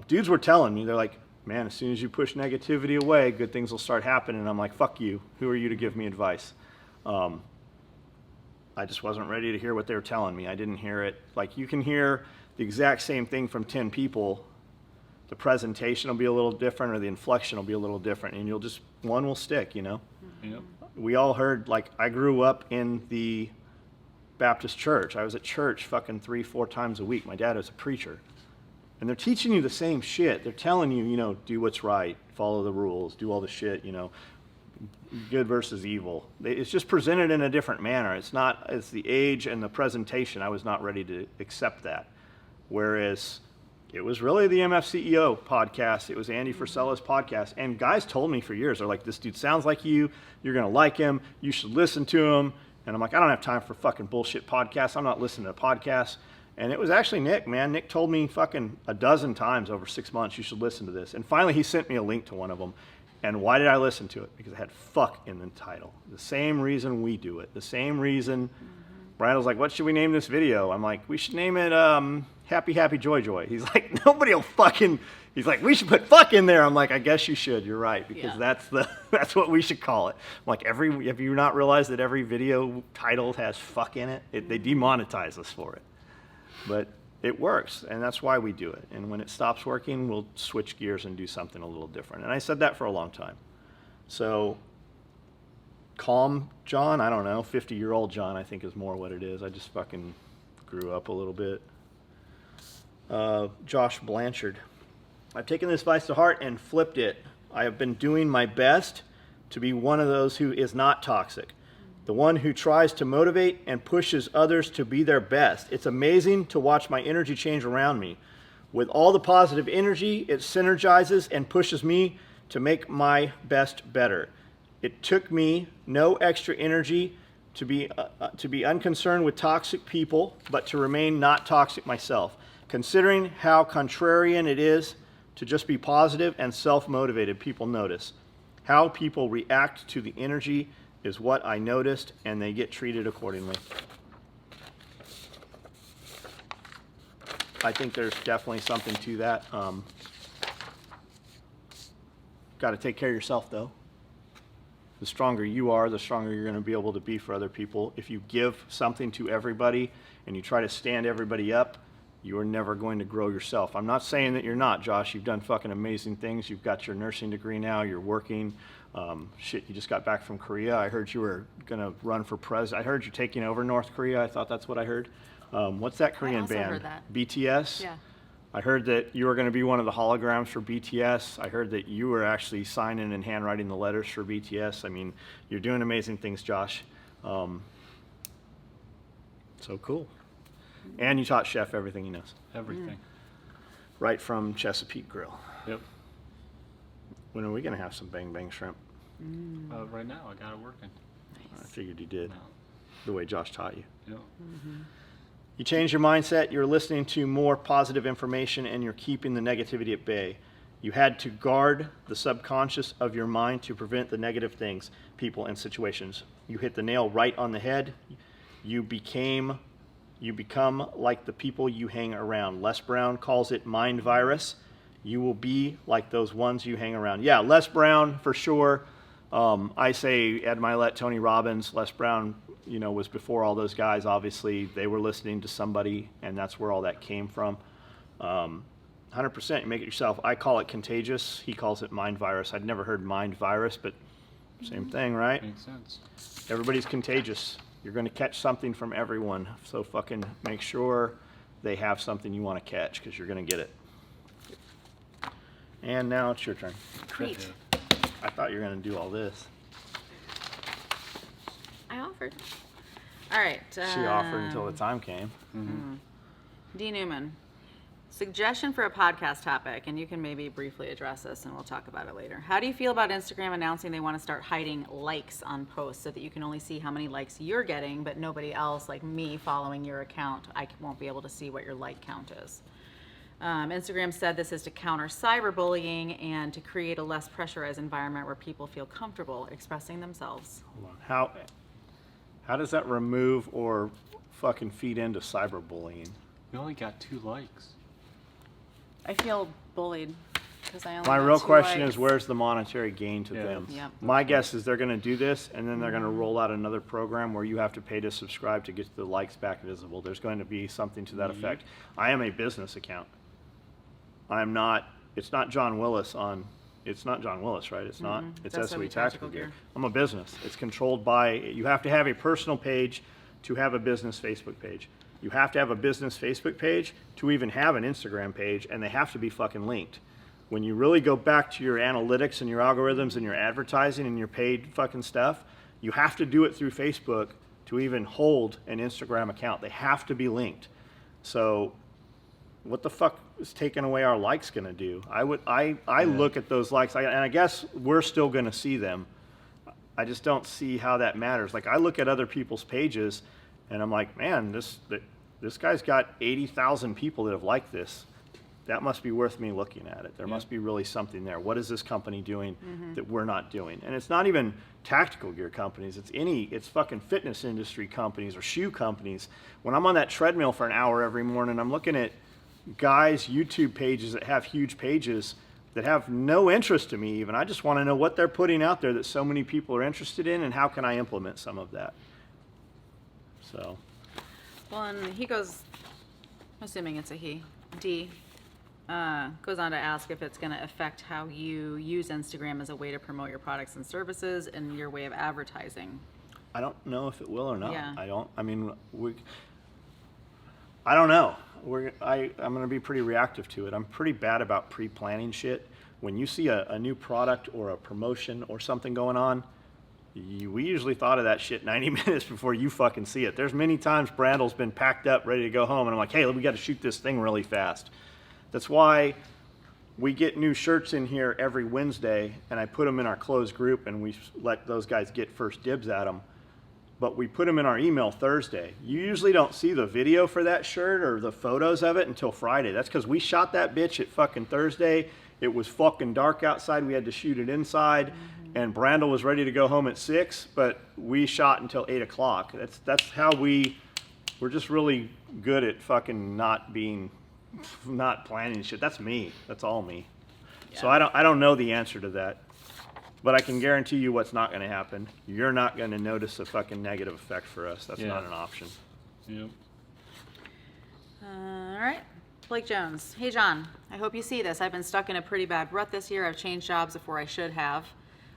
Dudes were telling me, they're like, man, as soon as you push negativity away, good things will start happening. And I'm like, fuck you. Who are you to give me advice? I just wasn't ready to hear what they were telling me. I didn't hear it. Like, you can hear the exact same thing from 10 people. The presentation will be a little different, or the inflection will be a little different, and you'll just, one will stick, you know?
Yep.
We all heard, like, I grew up in the Baptist church. I was at church fucking 3-4 times a week. My dad was a preacher. And they're teaching you the same shit. They're telling you, you know, do what's right, follow the rules, do all the shit, you know, good versus evil. It's just presented in a different manner. It's not, it's the age and the presentation. I was not ready to accept that. Whereas it was really the MFCEO podcast. It was Andy Frisella's podcast. And guys told me for years, they're like, this dude sounds like you. You're going to like him. You should listen to him. And I'm like, I don't have time for fucking bullshit podcasts. I'm not listening to podcasts. And it was actually Nick, man. Nick told me fucking a dozen times over 6 months, you should listen to this. And finally, he sent me a link to one of them. And why did I listen to it? Because it had fuck in the title. The same reason we do it. The same reason. Brian was like, what should we name this video? I'm like, we should name it Happy Happy Joy Joy. He's like, nobody will fucking, he's like, we should put fuck in there. I'm like, I guess you should. You're right. Because that's what we should call it. I'm like, have you not realized that every video title has fuck in it? They demonetize us for it. But it works, and that's why we do it. And when it stops working, we'll switch gears and do something a little different. And I said that for a long time. So calm John, I don't know, 50-year-old John, I think is more what it is. I just fucking grew up a little bit. Josh Blanchard. I've taken this advice to heart and flipped it. I have been doing my best to be one of those who is not toxic. The one who tries to motivate and pushes others to be their best. It's amazing to watch my energy change around me. With all the positive energy, it synergizes and pushes me to make my best better. It took me no extra energy to be unconcerned with toxic people, but to remain not toxic myself. Considering how contrarian it is to just be positive and self-motivated, people notice. How people react to the energy is what I noticed, and they get treated accordingly. I think there's definitely something to that. Got to take care of yourself, though. The stronger you are, the stronger you're going to be able to be for other people. If you give something to everybody and you try to stand everybody up, you are never going to grow yourself. I'm not saying that you're not, Josh. You've done fucking amazing things. You've got your nursing degree now. You're working. Shit, you just got back from Korea. I heard you were going to run for president. I heard you're taking over North Korea. I thought that's what I heard. What's that Korean
I also
band?
heard that.
BTS?
Yeah.
I heard that you were going to be one of the holograms for BTS. I heard that you were actually signing and handwriting the letters for BTS. I mean, you're doing amazing things, Josh. So cool. And you taught Chef everything he knows.
Everything.
Right from Chesapeake Grill.
Yep.
When are we going to have some bang bang shrimp?
Right now, I got it working.
I figured you did.
No.
The way Josh taught you.
Yep.
You change your mindset, you're listening to more positive information, and you're keeping the negativity at bay. You had to guard the subconscious of your mind to prevent the negative things, people, and situations. You hit the nail right on the head. You become like the people you hang around. Les Brown calls it mind virus. You will be like those ones you hang around. Yeah, Les Brown for sure. I say Ed Milet, Tony Robbins, Les Brown, you know, was before all those guys. Obviously, they were listening to somebody, and that's where all that came from. 100%. You make it yourself. I call it contagious. He calls it mind virus. I'd never heard mind virus, but same thing, right?
Makes sense.
Everybody's contagious. You're going to catch something from everyone. So fucking make sure they have something you want to catch, because you're going to get it. And now it's your turn.
Great.
I thought you were going to do all this.
I offered. All right.
She offered until the time came.
D. Newman. Suggestion for a podcast topic, and you can maybe briefly address this and we'll talk about it later. How do you feel about Instagram announcing they want to start hiding likes on posts so that you can only see how many likes you're getting, but nobody else, like me following your account, won't be able to see what your like count is? Instagram said this is to counter cyberbullying and to create a less pressurized environment where people feel comfortable expressing themselves.
Hold on. How does that remove or fucking feed into cyberbullying?
We only got 2 likes.
I feel bullied because I only
My
got
real
2
question
likes.
is, where's the monetary gain to
Yeah.
them?
Yep.
My guess is they're going to do this, and then they're going to roll out another program where you have to pay to subscribe to get the likes back visible. There's going to be something to that effect. I am a business account. I'm not. It's not John Willis on. It's not John Willis, right? It's not. It's
That's
SOE
SOE
Tactical
Tactical
Gear.
Gear.
I'm a business. It's controlled by. You have to have a personal page to have a business Facebook page. You have to have a business Facebook page to even have an Instagram page, and they have to be fucking linked. When you really go back to your analytics and your algorithms and your advertising and your paid fucking stuff, you have to do it through Facebook to even hold an Instagram account. They have to be linked. So what the fuck is taking away our likes going to do? I look at those likes, and I guess we're still going to see them. I just don't see how that matters. Like, I look at other people's pages, and I'm like, man, this guy's got 80,000 people that have liked this. That must be worth me looking at it. There must be really something there. What is this company doing that we're not doing? And it's not even tactical gear companies. It's fucking fitness industry companies or shoe companies. When I'm on that treadmill for an hour every morning, I'm looking at guys' YouTube pages that have huge pages that have no interest to me even. I just want to know what they're putting out there that so many people are interested in, and how can I implement some of that. So.
Well, and he goes, I'm assuming it's a he, D, goes on to ask if it's going to affect how you use Instagram as a way to promote your products and services and your way of advertising.
I don't know if it will or not.
Yeah.
I don't know. I'm going to be pretty reactive to it. I'm pretty bad about pre-planning shit. When you see a new product or a promotion or something going on, we usually thought of that shit 90 minutes before you fucking see it. There's many times Brandle's been packed up, ready to go home, and I'm like, hey, we got to shoot this thing really fast. That's why we get new shirts in here every Wednesday, and I put them in our closed group, and we let those guys get first dibs at them. But we put them in our email Thursday. You usually don't see the video for that shirt or the photos of it until Friday. That's because we shot that bitch at fucking Thursday. It was fucking dark outside. We had to shoot it inside. And Brandle was ready to go home at 6, but we shot until 8 o'clock. That's how we're just really good at fucking not planning shit. That's me. That's all me. Yeah. So I don't know the answer to that. But I can guarantee you what's not going to happen. You're not going to notice a fucking negative effect for us. That's not an option.
Yep.
All right. Blake Jones. Hey, John. I hope you see this. I've been stuck in a pretty bad rut this year. I've changed jobs before I should have.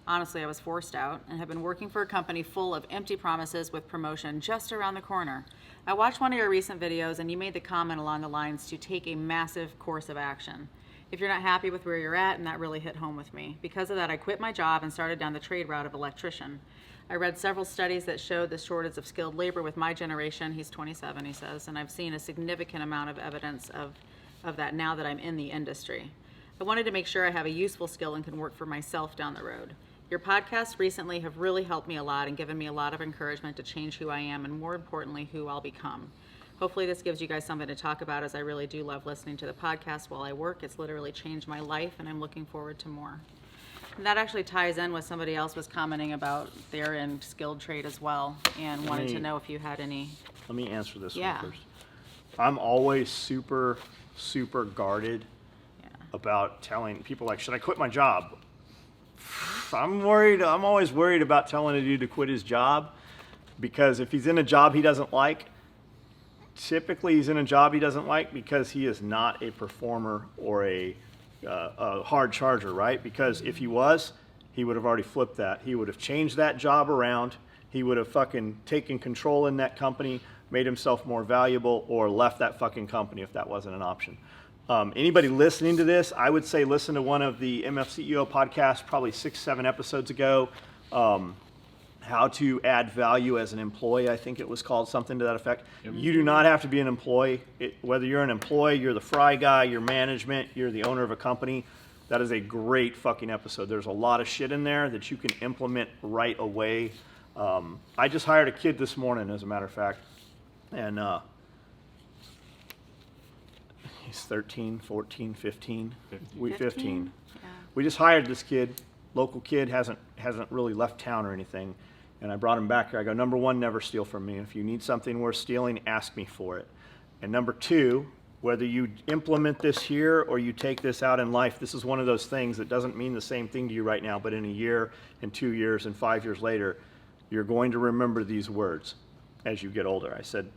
Honestly, I was forced out and have been working for a company full of empty promises with promotion just around the corner. I watched one of your recent videos and you made the comment along the lines to take a massive course of action. If you're not happy with where you're at, and that really hit home with me. Because of that, I quit my job and started down the trade route of electrician. I read several studies that showed the shortage of skilled labor with my generation. He's 27, he says, and I've seen a significant amount of evidence of that now that I'm in the industry. I wanted to make sure I have a useful skill and can work for myself down the road. Your podcasts recently have really helped me a lot and given me a lot of encouragement to change who I am and, more importantly, who I'll become. Hopefully this gives you guys something to talk about, as I really do love listening to the podcast while I work. It's literally changed my life, and I'm looking forward to more. And that actually ties in with somebody else was commenting about they're in skilled trade as well and wanted to know if you had any.
Let me answer this
Yeah.
one first. I'm always super, super guarded about telling people, like, should I quit my job? I'm always worried about telling a dude to quit his job, because if he's in a job he doesn't like, typically he's in a job he doesn't like because he is not a performer or a hard charger, right? Because if he was, he would have already flipped that. He would have changed that job around. He would have fucking taken control in that company, made himself more valuable, or left that fucking company if that wasn't an option. Anybody listening to this, I would say listen to one of the MFCEO podcasts, probably 6-7 episodes ago. How to add value as an employee, I think it was called, something to that effect. Yep. You do not have to be an employee. Whether you're an employee, you're the fry guy, you're management, you're the owner of a company, that is a great fucking episode. There's a lot of shit in there that you can implement right away. I just hired a kid this morning, as a matter of fact, and he's 13, 14, 15. 15.
Yeah.
We just hired this kid, local kid, hasn't really left town or anything. And I brought him back here. I go, number one, never steal from me. If you need something worth stealing, ask me for it. And number two, whether you implement this here or you take this out in life, this is one of those things that doesn't mean the same thing to you right now, but in a year, and 2 years, and 5 years later, you're going to remember these words as you get older. I said,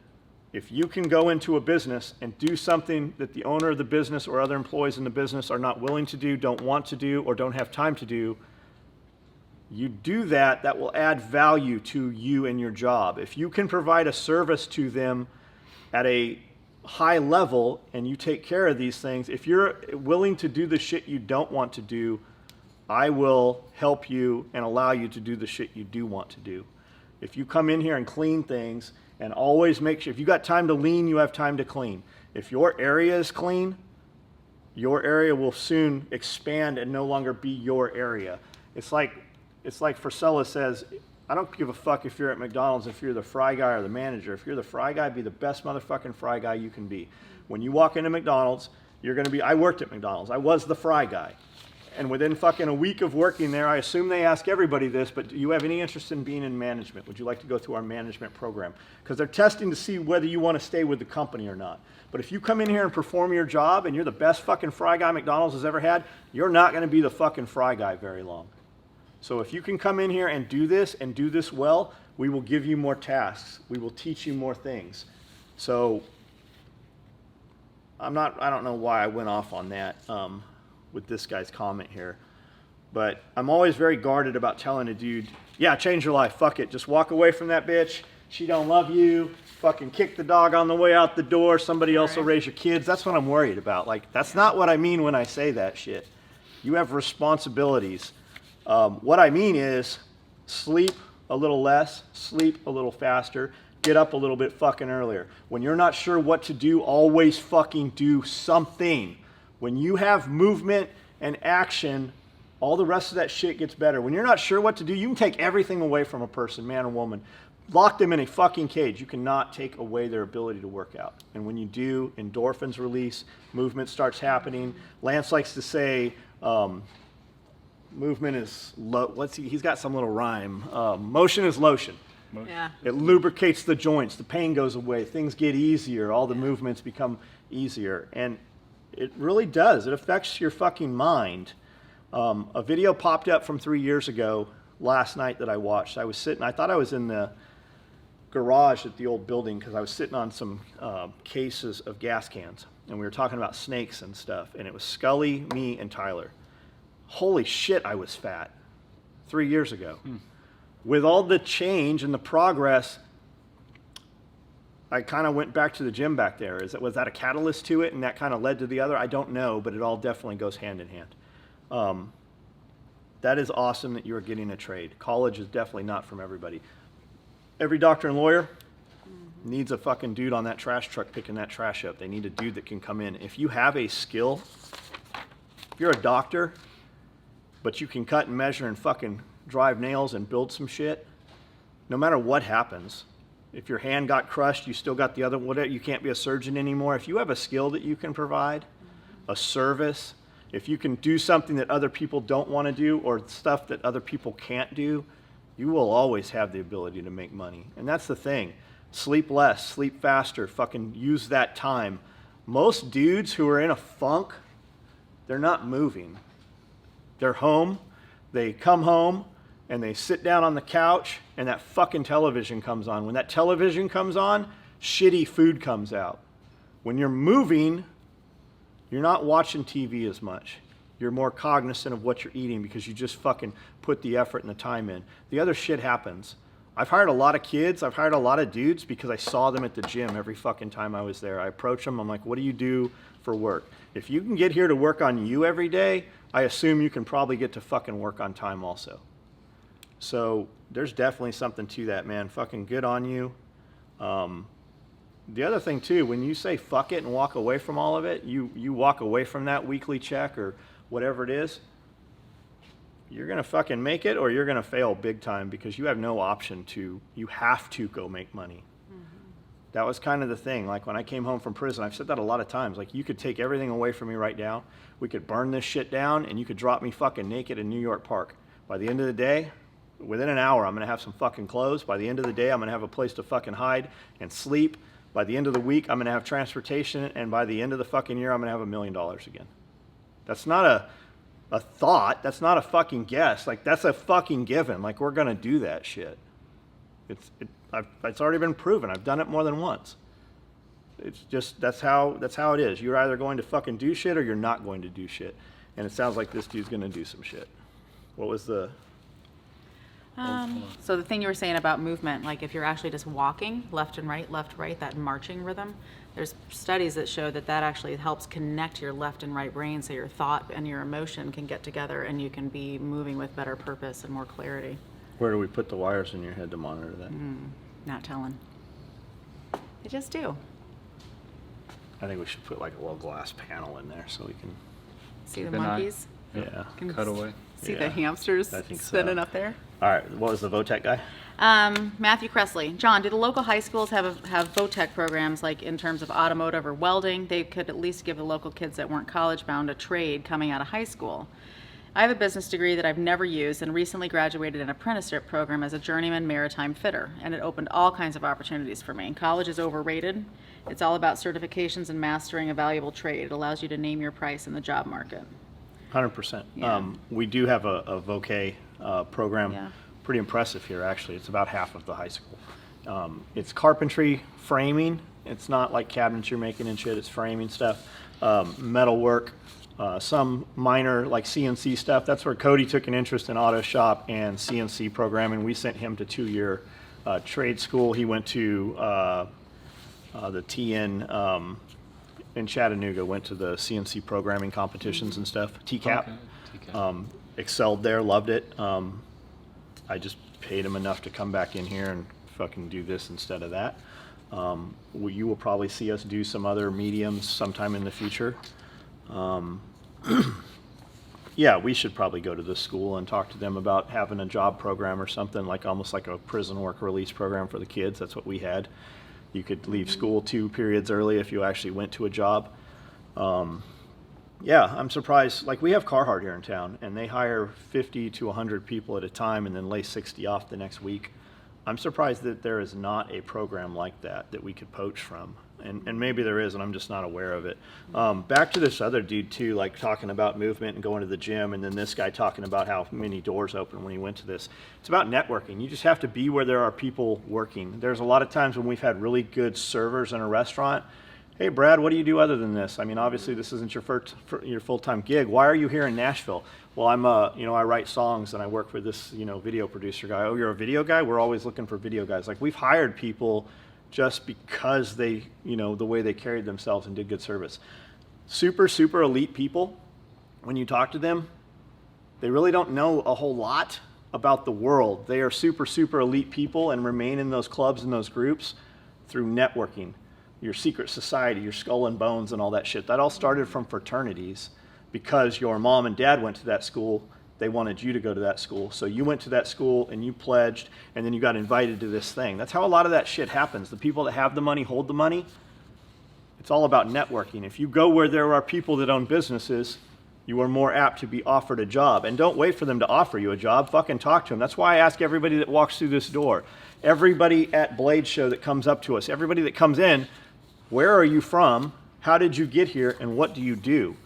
if you can go into a business and do something that the owner of the business or other employees in the business are not willing to do, don't want to do, or don't have time to do, you do that, that will add value to you and your job. If you can provide a service to them at a high level and you take care of these things, if you're willing to do the shit you don't want to do, I will help you and allow you to do the shit you do want to do. If you come in here and clean things and always make sure, if you got time to lean, you have time to clean. If your area is clean, your area will soon expand and no longer be your area. It's like Frisella says, I don't give a fuck if you're at McDonald's, if you're the fry guy or the manager. If you're the fry guy, be the best motherfucking fry guy you can be. When you walk into McDonald's, you're going to be, I worked at McDonald's. I was the fry guy. And within fucking a week of working there, I assume they ask everybody this, but do you have any interest in being in management? Would you like to go through our management program? Because they're testing to see whether you want to stay with the company or not. But if you come in here and perform your job and you're the best fucking fry guy McDonald's has ever had, you're not going to be the fucking fry guy very long. So if you can come in here and do this well, we will give you more tasks. We will teach you more things. So I don't know why I went off on that with this guy's comment here. But I'm always very guarded about telling a dude, yeah, change your life, fuck it. Just walk away from that bitch. She don't love you. Fucking kick the dog on the way out the door. Somebody else will raise your kids. That's what I'm worried about. Like, that's not what I mean when I say that shit. You have responsibilities. What I mean is sleep a little less, sleep a little faster, get up a little bit fucking earlier. When you're not sure what to do, always fucking do something. When you have movement and action, all the rest of that shit gets better. When you're not sure what to do, you can take everything away from a person, man or woman. Lock them in a fucking cage. You cannot take away their ability to work out. And when you do, endorphins release, movement starts happening. Lance likes to say, movement is, he's got some little rhyme. Motion is lotion.
Yeah.
It lubricates the joints. The pain goes away. Things get easier. All the movements become easier. And it really does. It affects your fucking mind. A video popped up from 3 years ago last night that I watched. I thought I was in the garage at the old building because I was sitting on some cases of gas cans. And we were talking about snakes and stuff. And it was Scully, me, and Tyler. Holy shit, I was fat 3 years ago. With all the change and the progress, I kind of went back to the gym back there. Was that a catalyst to it and that kind of led to the other? I don't know, but it all definitely goes hand in hand. That is awesome that you are getting a trade. College is definitely not from everybody. Every doctor and lawyer needs a fucking dude on that trash truck picking that trash up. They need a dude that can come in. If you have a skill, if you're a doctor, but you can cut and measure and fucking drive nails and build some shit, no matter what happens, if your hand got crushed, you still got the other, whatever, you can't be a surgeon anymore. If you have a skill that you can provide, a service, if you can do something that other people don't want to do or stuff that other people can't do, you will always have the ability to make money. And that's the thing. Sleep less, sleep faster, fucking use that time. Most dudes who are in a funk, they're not moving. They're home, they come home, and they sit down on the couch, and that fucking television comes on. When that television comes on, shitty food comes out. When you're moving, you're not watching TV as much. You're more cognizant of what you're eating because you just fucking put the effort and the time in. The other shit happens. I've hired a lot of kids. I've hired a lot of dudes because I saw them at the gym every fucking time I was there. I approach them. I'm like, what do you do for work? If you can get here to work on you every day, I assume you can probably get to fucking work on time also. So there's definitely something to that, man. Fucking good on you. The other thing too, when you say fuck it and walk away from all of it, you walk away from that weekly check or whatever it is, you're going to fucking make it or you're going to fail big time because you have no option to, you have to go make money. Mm-hmm. That was kind of the thing. Like when I came home from prison, I've said that a lot of times, like you could take everything away from me right now. We could burn this shit down and you could drop me fucking naked in New York Park. By the end of the day, within an hour, I'm going to have some fucking clothes. By the end of the day, I'm going to have a place to fucking hide and sleep. By the end of the week, I'm going to have transportation. And by the end of the fucking year, I'm going to have $1 million again. That's not a thought. That's not a fucking guess. Like, that's a fucking given. Like, we're going to do that shit. It's already been proven. I've done it more than once. It's just, that's how it is. You're either going to fucking do shit or you're not going to do shit. And it sounds like this dude's going to do some shit. What was the...
So the thing you were saying about movement, like if you're actually just walking left, right, that marching rhythm, there's studies that show that actually helps connect your left and right brain so your thought and your emotion can get together and you can be moving with better purpose and more clarity.
Where do we put the wires in your head to monitor that?
Not telling. They just do.
I think we should put like a little glass panel in there so we can...
See the
Keep an eye.
monkeys?
Yeah.
Can
Cut away.
See
Yeah,
the hamsters
I think
spinning
so.
up there?
All right. What was the Votech guy?
Matthew Cressley. John, do the local high schools have VOTEC programs like in terms of automotive or welding? They could at least give the local kids that weren't college bound a trade coming out of high school. I have a business degree that I've never used and recently graduated an apprenticeship program as a journeyman maritime fitter, and it opened all kinds of opportunities for me. College is overrated. It's all about certifications and mastering a valuable trade. It allows you to name your price in the job market.
100%.
Yeah.
We do have a Voc program.
Yeah.
Pretty impressive here, actually. It's about half of the high school. It's carpentry, framing. It's not like cabinets you're making and shit. It's framing stuff, metal work, some minor like CNC stuff. That's where Cody took an interest in auto shop and CNC programming. We sent him to 2-year trade school. He went to the TN in Chattanooga, went to the CNC programming competitions and stuff, TCAP.
Okay, TCAP.
Excelled there, loved it. I just paid him enough to come back in here and fucking do this instead of that. You will probably see us do some other mediums sometime in the future. Yeah, we should probably go to this school and talk to them about having a job program or something, like almost like a prison work release program for the kids. That's what we had. You could leave school 2 periods early if you actually went to a job. Yeah, I'm surprised. Like, we have Carhartt here in town, and they hire 50 to 100 people at a time and then lay 60 off the next week. I'm surprised that there is not a program like that we could poach from. And maybe there is, and I'm just not aware of it. Back to this other dude, too, like talking about movement and going to the gym, and then this guy talking about how many doors open when he went to this. It's about networking. You just have to be where there are people working. There's a lot of times when we've had really good servers in a restaurant. Hey, Brad, what do you do other than this? I mean, obviously, this isn't your full-time gig. Why are you here in Nashville? Well, I write songs and I work for this, video producer guy. Oh, you're a video guy? We're always looking for video guys. Like, we've hired people just because they, the way they carried themselves and did good service. Super, super elite people, when you talk to them, they really don't know a whole lot about the world. They are super, super elite people and remain in those clubs and those groups through networking. Your secret society, your skull and bones and all that shit. That all started from fraternities because your mom and dad went to that school. They wanted you to go to that school. So you went to that school and you pledged and then you got invited to this thing. That's how a lot of that shit happens. The people that have the money hold the money. It's all about networking. If you go where there are people that own businesses, you are more apt to be offered a job. And don't wait for them to offer you a job. Fucking talk to them. That's why I ask everybody that walks through this door, everybody at Blade Show that comes up to us, everybody that comes in, where are you from? How did you get here? And what do you do?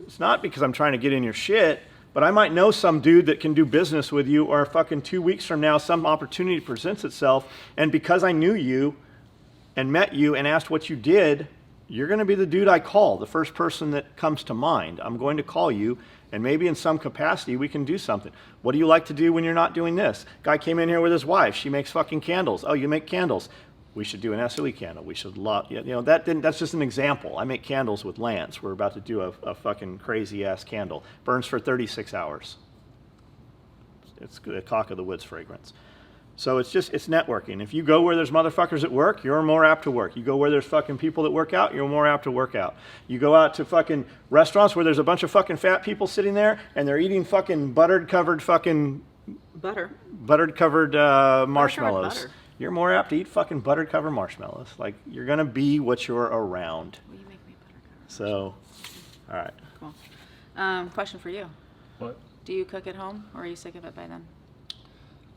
It's not because I'm trying to get in your shit, but I might know some dude that can do business with you, or fucking 2 weeks from now, some opportunity presents itself. And because I knew you, and met you and asked what you did, you're going to be the dude I call, the first person that comes to mind. I'm going to call you, and maybe in some capacity we can do something. What do you like to do when you're not doing this? Guy came in here with his wife. She makes fucking candles. Oh, you make candles. We should do an SOE candle. We should, that's just an example. I make candles with Lance. We're about to do a fucking crazy ass candle. Burns for 36 hours. It's the cock of the woods fragrance. So it's networking. If you go where there's motherfuckers at work, you're more apt to work. You go where there's fucking people that work out, you're more apt to work out. You go out to fucking restaurants where there's a bunch of fucking fat people sitting there and they're eating fucking buttered covered marshmallows.
butter.
You're more apt to eat fucking buttered covered marshmallows. Like, you're gonna be what you're around.
Will you make me butter covered?
So, all right.
Cool. Question for you.
What?
Do you cook at home, or are you sick of it by then?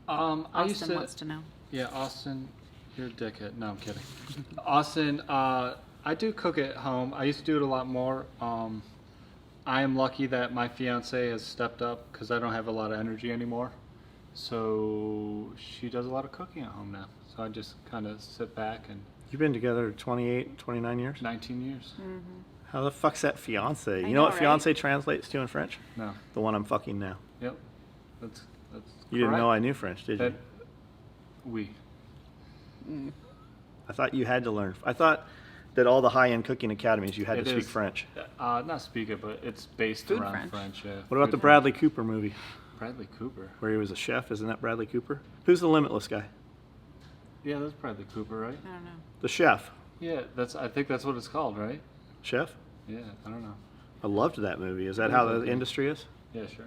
I used
Austin wants to know.
Yeah, Austin, you're a dickhead. No, I'm kidding. Austin, I do cook at home. I used to do it a lot more. I am lucky that my fiance has stepped up because I don't have a lot of energy anymore. So she does a lot of cooking at home now. So I just kind of sit back and.
You've been together 28, 29 years?
19 years.
Mm-hmm.
How the fuck's that fiance? You
I
know
know,
what
right?
fiance translates to in French?
No.
The one I'm fucking now.
Yep. That's
You didn't know
correct.
I knew French, did you?
That, we.
I thought you had to learn. I thought that all the high-end cooking academies you had
It
to speak
is.
French.
Not speak it, but it's based
Food
around
French.
Yeah.
What about
Food
the
French.
Bradley Cooper movie
Bradley Cooper?
where he was a chef? Isn't that Bradley Cooper? Who's the Limitless guy?
Yeah, that's Bradley Cooper, right?
I don't know.
The chef.
Yeah, I think that's what it's called, right?
Chef?
Yeah, I don't know.
I loved that movie. Is that
It
how
is
the
okay.
industry is?
Yeah, sure.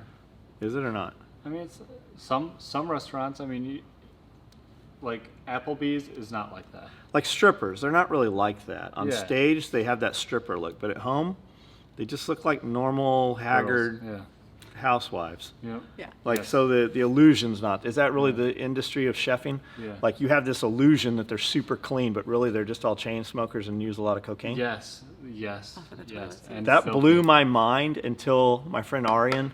Is it or not?
I mean, it's some restaurants. I mean, like Applebee's is not like that.
Like strippers, they're not really like that. On
Yeah.
stage, they have that stripper look, but at home, they just look like normal, haggard
Girls,
housewives.
Yeah. Yep.
Yeah.
Like,
Yes.
so the illusion's not, is that really the industry of chefing?
Yeah.
Like, you have this illusion that they're super clean, but really they're just all chain smokers and use a lot of cocaine?
Yes. Yes.
Off of the
Yes.
toilets, yeah.
And
That
filthy.
blew my mind until my friend Arian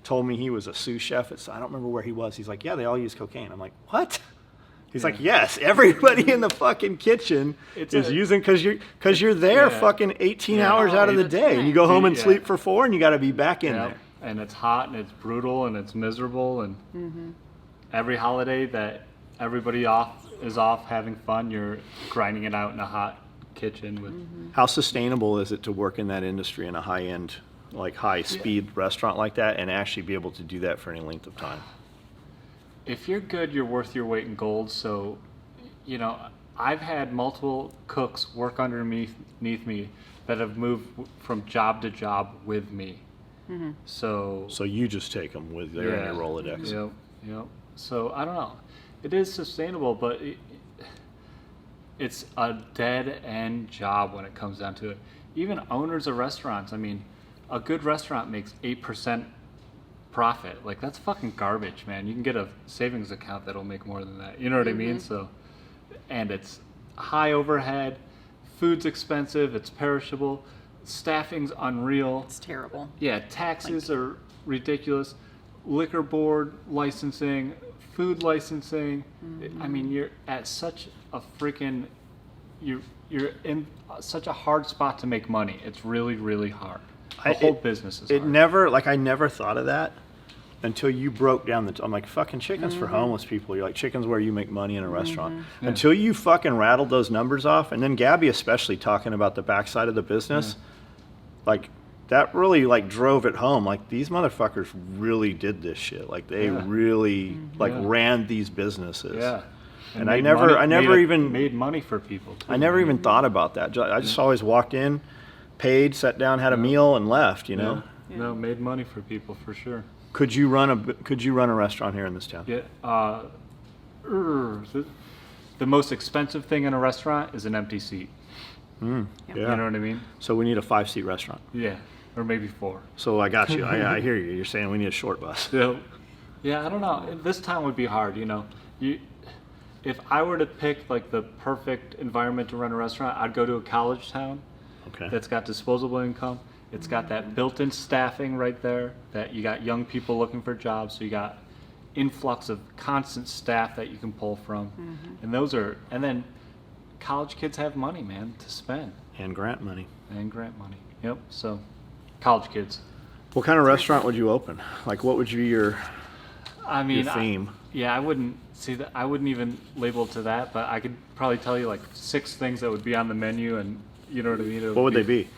told me he was a sous chef. I don't remember where he was. He's like, yeah, they all use cocaine. I'm like, what? He's like, yes, everybody in the fucking kitchen
It's
is
a-
using, because you're there
Yeah.
fucking 18
Yeah.
hours out of the
That's
day, and you
right.
go home and
Yeah.
sleep for 4, and you got to be back in
Yep.
there.
And it's hot and it's brutal and it's miserable and every holiday that everybody is off having fun, you're grinding it out in a hot kitchen with.
How sustainable is it to work in that industry in a high-end, like high-speed restaurant like that, and actually be able to do that for any length of time?
If you're good, you're worth your weight in gold. So, you know, I've had multiple cooks work underneath me that have moved from job to job with me. So
So you just take them with there in your Rolodex.
Yep, yep. So I don't know. It is sustainable, but it's a dead end job when it comes down to it. Even owners of restaurants, I mean, a good restaurant makes 8% profit. Like, that's fucking garbage, man. You can get a savings account that'll make more than that. You know what I mean? So, and it's high overhead, food's expensive, it's perishable, staffing's unreal.
It's terrible.
Yeah, taxes are ridiculous. Liquor board licensing, food licensing. I mean, you're at such a freaking, you're in such a hard spot to make money. It's really, really hard. The whole business is hard.
I never thought of that until you broke down I'm like, fucking chicken's for homeless people. You're like, chicken's where you make money in a restaurant.
Yeah.
Until you fucking rattled those numbers off, and then Gabby especially talking about the backside of the business, like, that really like drove it home. Like, these motherfuckers really did this shit. Like, they really like ran these businesses.
Yeah.
And
made
I never even
made money for people. Too.
I never even thought about that. I just always walked in, paid, sat down, had a meal, and left. You know.
Yeah. No, made money for people for sure.
Could you run a restaurant here in this town?
Yeah. The most expensive thing in a restaurant is an empty seat.
Yeah.
You know what I mean?
So we need a 5-seat restaurant.
Yeah. Or maybe 4.
So I got you. I hear you. You're saying we need a short bus.
Yeah, I don't know. This town would be hard, you know. If I were to pick like the perfect environment to run a restaurant, I'd go to a college town
Okay.
that's got disposable income. It's got that built-in staffing right there, that you got young people looking for jobs, so you got influx of constant staff that you can pull from. And then college kids have money, man, to spend.
And grant money.
And grant money. Yep. So, college kids.
What kind of restaurant would you open? Like, what would be your
I mean,
theme?
I wouldn't see that. I wouldn't even label it to that, but I could probably tell you like 6 things that would be on the menu, and you know what I mean.
What would they be?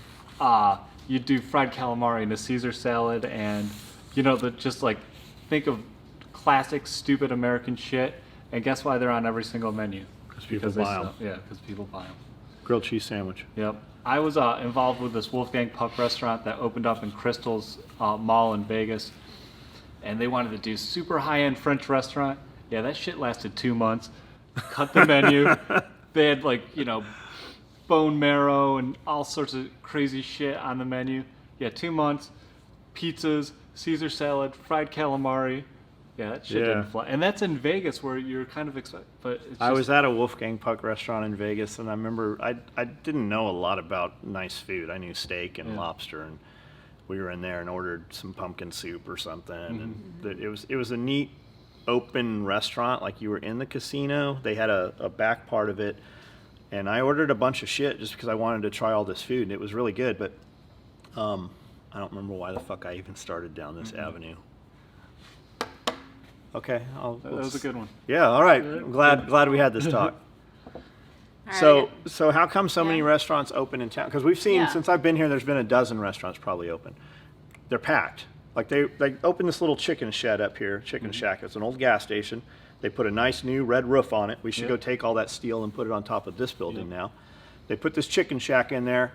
You'd do fried calamari and a Caesar salad, and just like think of classic stupid American shit. And guess why they're on every single menu?
Because buy them.
Yeah, because people buy them.
Grilled cheese sandwich.
Yep. I was involved with this Wolfgang Puck restaurant that opened up in Crystal's Mall in Vegas, and they wanted to do super high-end French restaurant. Yeah, that shit lasted 2 months. Cut the menu. They had bone marrow and all sorts of crazy shit on the menu. Yeah, 2 months. Pizzas, Caesar salad, fried calamari. Yeah, that shit didn't fly. And that's in Vegas where you're kind of excited. But it's
I was at a Wolfgang Puck restaurant in Vegas, and I remember I didn't know a lot about nice food. I knew steak and lobster, and we were in there and ordered some pumpkin soup or something. Mm-hmm. And it was a neat open restaurant, like you were in the casino. They had a back part of it, and I ordered a bunch of shit just because I wanted to try all this food, and it was really good. But I don't remember why the fuck I even started down this avenue. Okay,
that was a good one.
Yeah, all right. I'm glad we had this talk.
All
So how come so many restaurants open in town? Because we've seen since I've been here, there's been a dozen restaurants probably open. They're packed. Like they opened this little chicken shed up here, chicken shack. It's an old gas station. They put a nice new red roof on it. We should go take all that steel and put it on top of this building now. They put this chicken shack in there,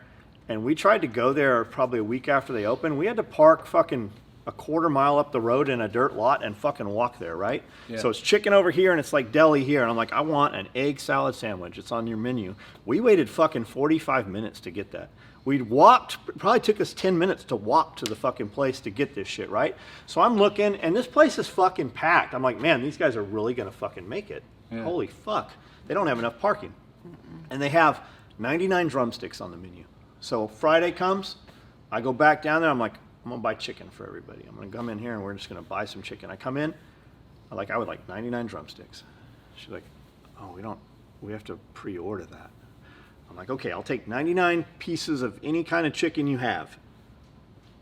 and we tried to go there probably a week after they opened. We had to park fucking a quarter mile up the road in a dirt lot and fucking walk there, right? Yeah. So it's chicken over here and it's like deli here, and I'm like, I want an egg salad sandwich. It's on your menu. We waited fucking 45 minutes to get that. We walked, probably took us 10 minutes to walk to the fucking place to get this shit, right? So I'm looking, and this place is fucking packed. I'm like, man, these guys are really gonna fucking make it. Yeah. Holy fuck. They don't have enough parking. And they have 99 drumsticks on the menu. So Friday comes, I go back down there, I'm like, I'm gonna buy chicken for everybody. I'm gonna come in here and we're just gonna buy some chicken. I come in, I would like 99 drumsticks. She's like, oh, we have to pre-order that. I'm like, okay, I'll take 99 pieces of any kind of chicken you have.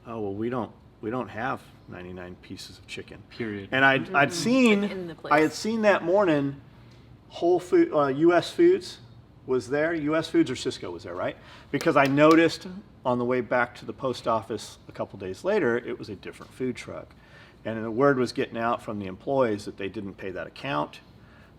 Oh, well, we don't have 99 pieces of chicken.
Period.
And I had seen that morning, Whole Food, U.S. Foods was there. U.S. Foods or Cisco was there, right? Because I noticed on the way back to the post office a couple days later, it was a different food truck. And the word was getting out from the employees that they didn't pay that account.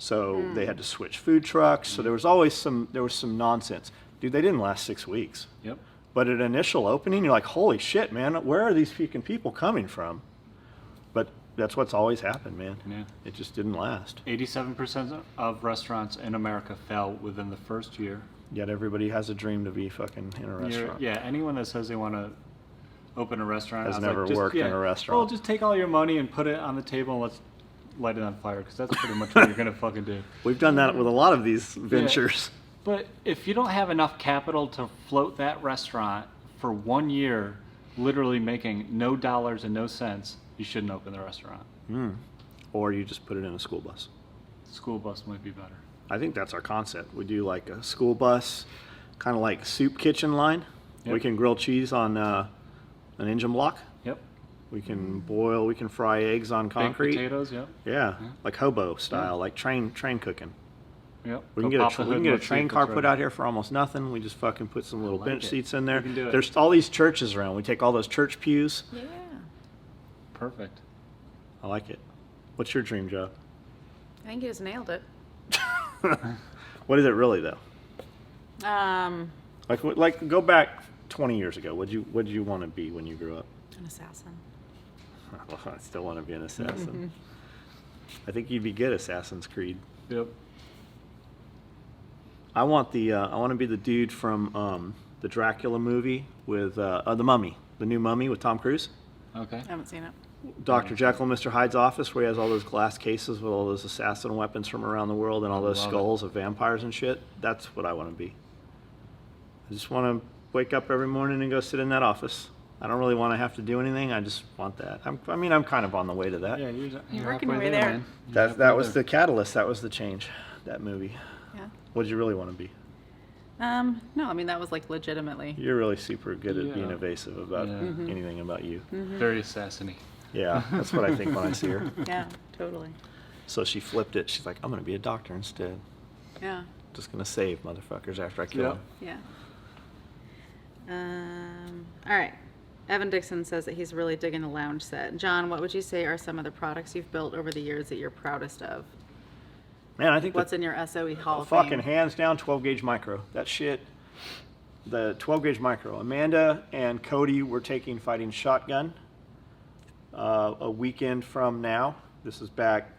So they had to switch food trucks. So there was some nonsense. Dude, they didn't last 6 weeks.
Yep.
But at initial opening, you're like, holy shit, man, where are these fucking people coming from? But that's what's always happened, man. Yeah. It just didn't last.
87% of restaurants in America fail within the first year.
Yet everybody has a dream to be fucking in a restaurant.
Yeah, anyone that says they want to open a restaurant
has never worked in a restaurant.
Well, just take all your money and put it on the table and let's light it on fire, because that's pretty much what you're going to fucking do.
We've done that with a lot of these ventures.
Yeah. But if you don't have enough capital to float that restaurant for 1 year, literally making no dollars and no cents, you shouldn't open the restaurant.
Or you just put it in a school bus.
School bus might be better.
I think that's our concept. We do like a school bus, kind of like soup kitchen line. Yep. We can grill cheese on an engine block.
Yep.
We can boil, we can fry eggs on concrete.
Baked potatoes, yep.
Yeah, like hobo style, like train cooking.
Yep.
We can get a train car put out here for almost nothing. We just fucking put some little bench seats in there. There's all these churches around. We take all those church pews.
Yeah.
Perfect.
I like it. What's your dream job?
I think you just nailed it.
What is it really though?
An
Like go back 20 years ago. What'd you want to be when you grew up?
assassin.
Well, I still want to be an assassin. I think you'd be good at Assassin's Creed.
Yep.
I want to be the dude from the Dracula movie with the Mummy, the new Mummy with Tom Cruise.
Okay.
I haven't seen it.
Dr. Jekyll and Mr. Hyde's office, where he has all those glass cases with all those assassin weapons from around the world and all those skulls of vampires and shit. That's what I want to be. I just want to wake up every morning and go sit in that office. I don't really want to have to do anything. I just want that. I'm kind of on the way to that.
Yeah,
you're working your way there.
That was the catalyst. That was the change. That movie.
Yeah.
What did you really want to be?
No, I mean, that was like legitimately.
You're really super good at being
Yeah.
evasive about
Yeah.
anything about you.
Very assassiny.
Yeah, that's what I think when I see her.
Yeah, totally.
So she flipped it. She's like, I'm going to be a doctor instead.
Yeah,
Just going to save motherfuckers after I kill
Yep.
them.
yeah. All right. Evan Dixon says that he's really digging the lounge set. John, what would you say are some of the products you've built over the years that you're proudest of?
Man, I think
What's in your SOE Hall of
fucking
Fame?
hands down 12 gauge micro. That shit, the 12 gauge micro. Amanda and Cody were taking fighting shotgun a weekend from now. This is back,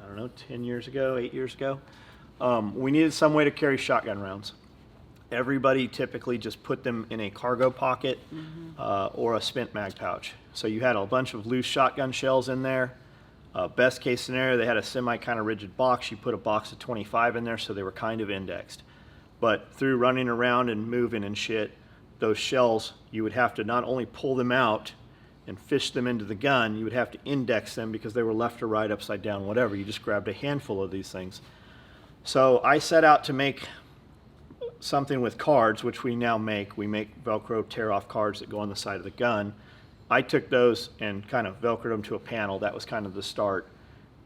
I don't know, 10 years ago, 8 years ago. We needed some way to carry shotgun rounds. Everybody typically just put them in a cargo pocket or a spent mag pouch. So you had a bunch of loose shotgun shells in there. Best case scenario, they had a semi kind of rigid box. You put a box of 25 in there, so they were kind of indexed. But through running around and moving and shit, those shells, you would have to not only pull them out and fish them into the gun, you would have to index them because they were left or right, upside down, whatever. You just grabbed a handful of these things. So I set out to make something with cards, which we now make. We make Velcro tear-off cards that go on the side of the gun. I took those and kind of Velcroed them to a panel. That was kind of the start.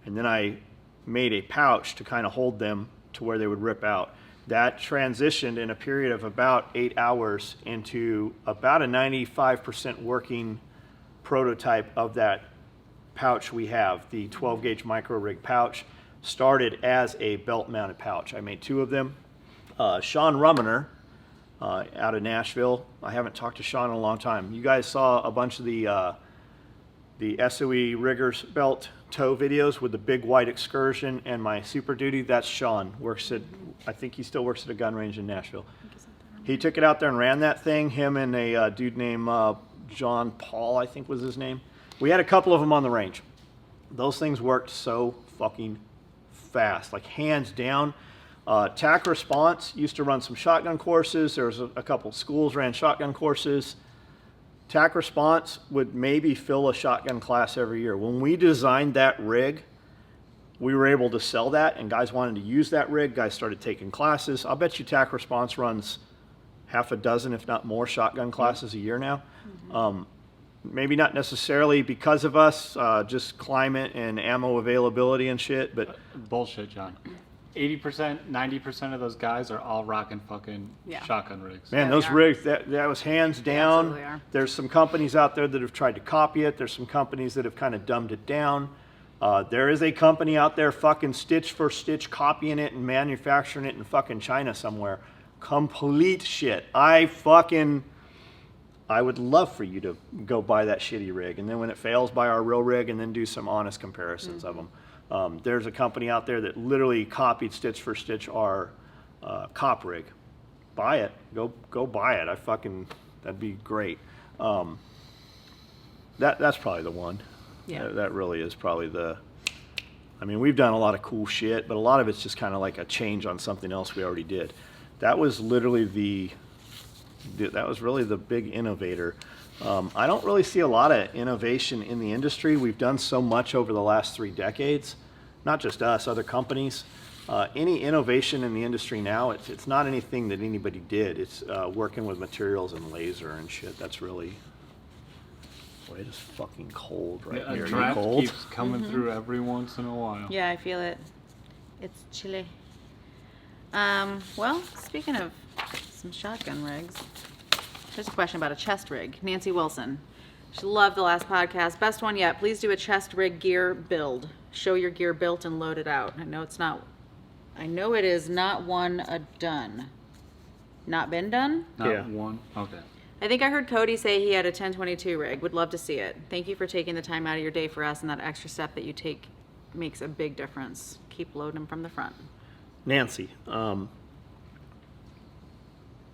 And then I made a pouch to kind of hold them to where they would rip out. That transitioned in a period of about 8 hours into about a 95% working prototype of that pouch we have. The 12 gauge micro rig pouch started as a belt mounted pouch. I made 2 of them. Sean Rummener, out of Nashville. I haven't talked to Sean in a long time. You guys saw a bunch of the SOE Riggers belt tow videos with the big white Excursion and my Super Duty. That's Sean. I think he still works at a gun range in Nashville. He took it out there and ran that thing. Him and a dude named John Paul, I think was his name. We had a couple of them on the range. Those things worked so fucking fast, like hands down. TAC Response used to run some shotgun courses. There was a couple schools ran shotgun courses. TAC Response would maybe fill a shotgun class every year. When we designed that rig, we were able to sell that, and guys wanted to use that rig. Guys started taking classes. I'll bet you TAC Response runs half a dozen, if not more, shotgun classes a year now. Maybe not necessarily because of us, just climate and ammo availability and shit, but
Bullshit, John. 80%, 90% of those guys are all rocking fucking
Yeah.
shotgun rigs.
man,
Yeah,
those
they are.
rigs, that was hands down.
absolutely are.
There's some companies out there that have tried to copy it. There's some companies that have kind of dumbed it down. There is a company out there fucking stitch for stitch copying it and manufacturing it in fucking China somewhere. Complete shit. I would love for you to go buy that shitty rig, and then when it fails, buy our real rig, and then do some honest comparisons of them. There's a company out there that literally copied stitch for stitch our cop rig. Buy it. Go buy it. That'd be great. That's probably the one.
Yeah.
That really is probably we've done a lot of cool shit, but a lot of it's just kind of like a change on something else we already did. That was literally that was really the big innovator. I don't really see a lot of innovation in the industry. We've done so much over the last 3 decades, not just us, other companies. Any innovation in the industry now, it's not anything that anybody did. It's working with materials and laser and shit. That's really, boy, it is fucking cold right
Yeah,
here.
a
You
draft
cold?
keeps coming through every once in a while.
Yeah, I feel it. It's chilly. Well, speaking of some shotgun rigs, here's a question about a chest rig. Nancy Wilson. She loved the last podcast. Best one yet. Please do a chest rig gear build. Show your gear built and loaded out. I know it is not one a done. Not been done?
Not
Yeah.
one? Okay.
I think I heard Cody say he had a 1022 rig. Would love to see it. Thank you for taking the time out of your day for us, and that extra step that you take makes a big difference. Keep loading them from the front.
Nancy,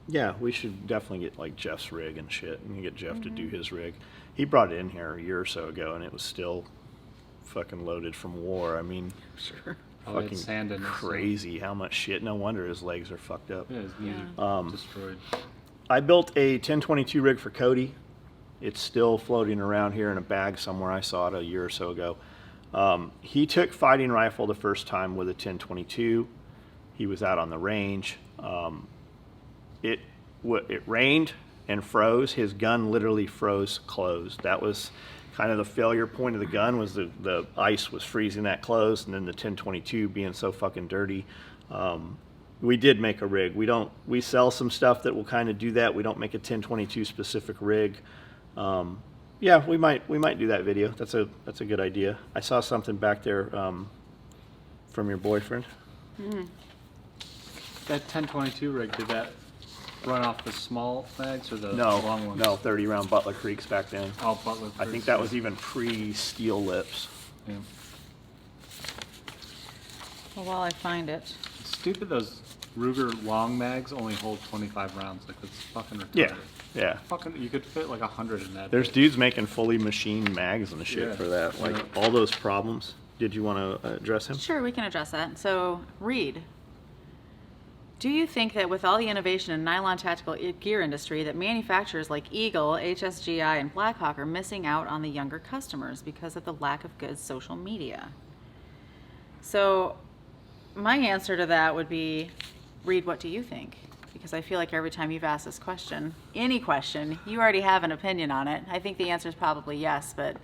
yeah, we should definitely get like Jeff's rig and shit, and get Jeff to do his rig. He brought it in here a year or so ago, and it was still fucking loaded from war. I mean,
Sure.
Oh, it's
fucking
sand in it, so-
crazy how much shit. No wonder his legs are fucked up.
Yeah, his knees
Yeah.
are destroyed.
I built a 1022 rig for Cody. It's still floating around here in a bag somewhere. I saw it a year or so ago. He took fighting rifle the first time with a 1022. He was out on the range. it rained and froze. His gun literally froze closed. That was kind of the failure point of the gun, was the ice was freezing that closed, and then the 1022 being so fucking dirty. We did make a rig. We sell some stuff that will kind of do that. We don't make a 1022 specific rig. Yeah, we might do that video. That's a good idea. I saw something back there from your boyfriend.
That 1022 rig, did that run off the small mags or the
No,
long ones?
no, 30 round Butler Creeks back then.
Oh, Butler
I think that was even pre-steel lips.
Yeah.
Well, while I find it.
It's stupid those Ruger long mags only hold 25 rounds. Like, it's fucking retarded.
Yeah, yeah.
Fucking, you could fit like 100 in that.
There's dudes making fully machined mags and shit
Yeah.
for that. Like,
Yeah.
all those problems. Did you want to address him?
Sure, we can address that. So, Reed, do you think that with all the innovation in nylon tactical gear industry, that manufacturers like Eagle, HSGI, and Blackhawk are missing out on the younger customers because of the lack of good social media? So, my answer to that would be, Reed, what do you think? Because I feel like every time you've asked this question, any question, you already have an opinion on it. I think the answer is probably yes, but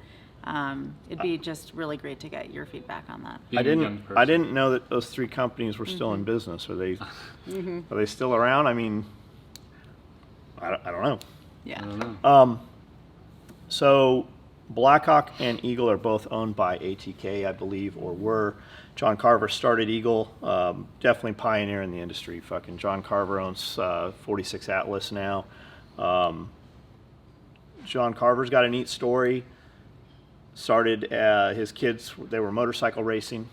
it'd be just really great to get your feedback on that.
Being a young person.
I didn't know that those three companies were still in business. Are they still around? I mean, I don't know.
Yeah.
I don't know.
So Blackhawk and Eagle are both owned by ATK, I believe, or were. John Carver started Eagle, definitely pioneer in the industry. Fucking John Carver owns 46 Atlas now. John Carver's got a neat story. Started his kids, they were motorcycle racing,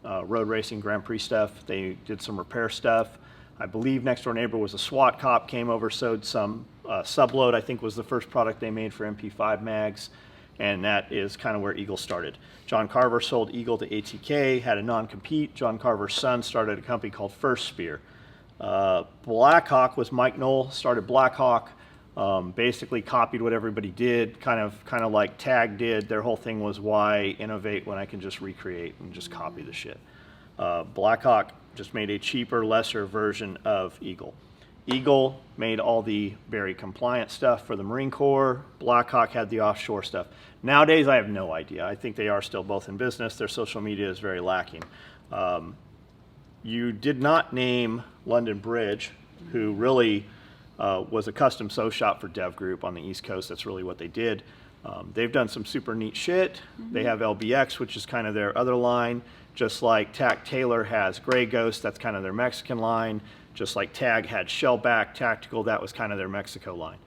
road racing, Grand Prix stuff. They did some repair stuff. I believe next door neighbor was a SWAT cop, came over, sewed some Subload, I think was the first product they made for MP5 mags. And that is kind of where Eagle started. John Carver sold Eagle to ATK, had a non-compete. John Carver's son started a company called First Spear. Blackhawk was Mike Knoll, started Blackhawk. Basically copied what everybody did, kind of like Tag did. Their whole thing was, why innovate when I can just recreate and just copy the shit. Blackhawk just made a cheaper, lesser version of Eagle. Eagle made all the very compliant stuff for the Marine Corps. Blackhawk had the offshore stuff. Nowadays, I have no idea. I think they are still both in business. Their social media is very lacking. You did not name London Bridge, who really was a custom sew shop for Dev Group on the East Coast. That's really what they did. They've done some super neat shit. They have LBX, which is kind of their other line. Just like Tac Taylor has Grey Ghost, that's kind of their Mexican line. Just like Tag had Shellback Tactical, that was kind of their Mexico line.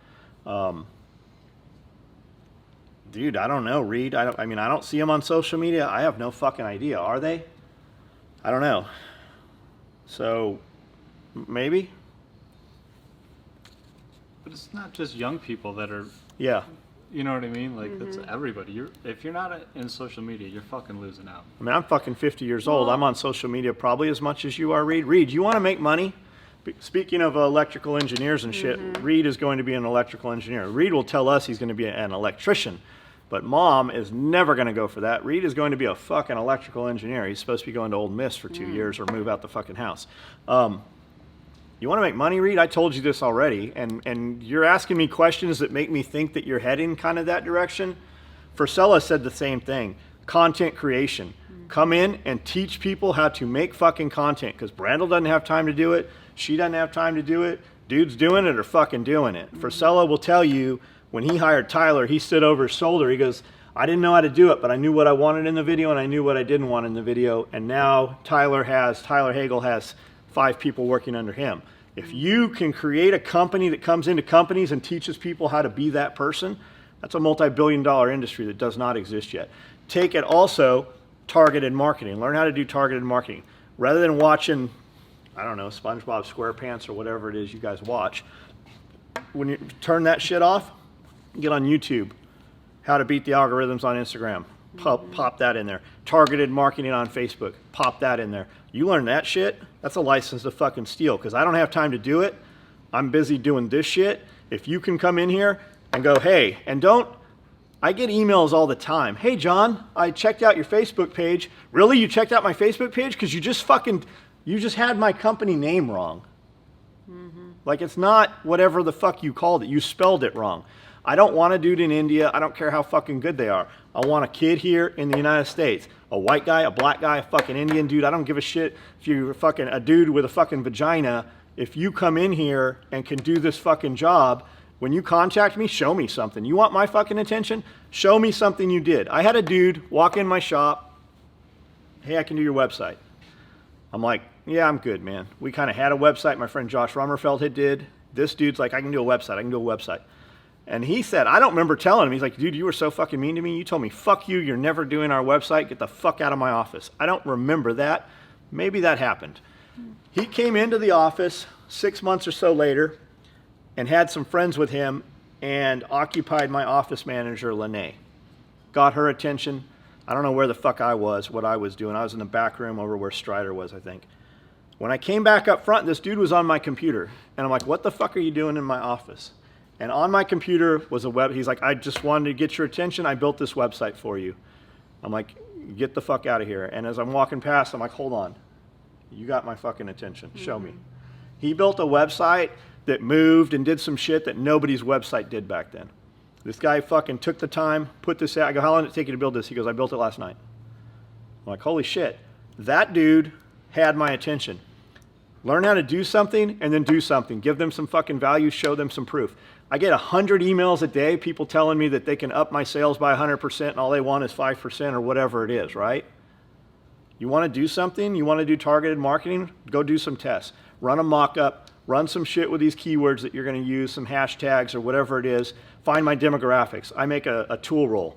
Dude, I don't know, Reed. I don't see them on social media. I have no fucking idea. Are they? I don't know. So, maybe?
But it's not just young people that are,
Yeah.
you know what I mean? Like, it's everybody. If you're not in social media, you're fucking losing out.
I mean, I'm fucking 50 years old. I'm on social media probably as much as you are, Reed. Reed, you want to make money? Speaking of electrical engineers and shit, Reed is going to be an electrical engineer. Reed will tell us he's going to be an electrician, but Mom is never going to go for that. Reed is going to be a fucking electrical engineer. He's supposed to be going to Ole Miss for 2 years or move out the fucking house. You want to make money, Reed? I told you this already, and you're asking me questions that make me think that you're heading kind of that direction. Frisella said the same thing. Content creation. Come in and teach people how to make fucking content, because Brandel doesn't have time to do it. She doesn't have time to do it. Dudes doing it are fucking doing it. Frisella will tell you, when he hired Tyler, he stood over his shoulder. He goes, I didn't know how to do it, but I knew what I wanted in the video and I knew what I didn't want in the video. And now Tyler Hagel has 5 people working under him. If you can create a company that comes into companies and teaches people how to be that person, that's a multi-billion-dollar industry that does not exist yet. Take it also, targeted marketing. Learn how to do targeted marketing. Rather than watching, I don't know, SpongeBob SquarePants or whatever it is you guys watch, when you turn that shit off, get on YouTube. How to beat the algorithms on Instagram. Pop that in there. Targeted marketing on Facebook. Pop that in there. You learn that shit, that's a license to fucking steal, because I don't have time to do it. I'm busy doing this shit. If you can come in here and go, hey, and I get emails all the time. Hey, John, I checked out your Facebook page. Really? You checked out my Facebook page? Because you just had my company name wrong. Like, it's not whatever the fuck you called it. You spelled it wrong. I don't want a dude in India. I don't care how fucking good they are. I want a kid here in the United States. A white guy, a black guy, a fucking Indian dude. I don't give a shit if you're fucking a dude with a fucking vagina. If you come in here and can do this fucking job, when you contact me, show me something. You want my fucking attention? Show me something you did. I had a dude walk in my shop. Hey, I can do your website. I'm like, yeah, I'm good, man. We kind of had a website. My friend Josh Rummerfeld had did. This dude's like, I can do a website. I can do a website. And he said, I don't remember telling him. He's like, dude, you were so fucking mean to me. You told me, fuck you. You're never doing our website. Get the fuck out of my office. I don't remember that. Maybe that happened. He came into the office 6 months or so later and had some friends with him and occupied my office manager, Lene. Got her attention. I don't know where the fuck I was, what I was doing. I was in the back room over where Strider was, I think. When I came back up front, this dude was on my computer. And I'm like, what the fuck are you doing in my office? And on my computer was a web. He's like, I just wanted to get your attention. I built this website for you. I'm like, get the fuck out of here. And as I'm walking past, I'm like, hold on. You got my fucking attention. Show me. He built a website that moved and did some shit that nobody's website did back then. This guy fucking took the time, put this out. I go, how long did it take you to build this? He goes, I built it last night. I'm like, holy shit. That dude had my attention. Learn how to do something and then do something. Give them some fucking value, show them some proof. I get 100 emails a day, people telling me that they can up my sales by 100% and all they want is 5% or whatever it is, right? You want to do something? You want to do targeted marketing? Go do some tests. Run a mock-up. Run some shit with these keywords that you're going to use, some hashtags or whatever it is. Find my demographics. I make a tool roll,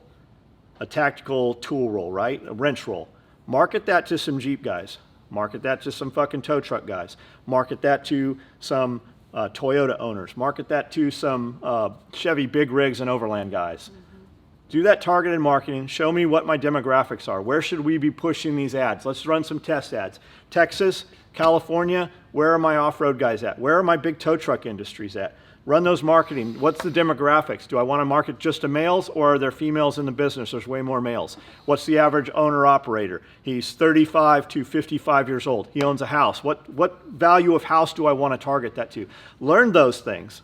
a tactical tool roll, right? A wrench roll. Market that to some Jeep guys. Market that to some fucking tow truck guys. Market that to some Toyota owners. Market that to some Chevy big rigs and overland guys. Do that targeted marketing. Show me what my demographics are. Where should we be pushing these ads? Let's run some test ads. Texas, California, where are my off-road guys at? Where are my big tow truck industries at? Run those marketing. What's the demographics? Do I want to market just to males or are there females in the business? There's way more males. What's the average owner-operator? He's 35 to 55 years old. He owns a house. What value of house do I want to target that to? Learn those things.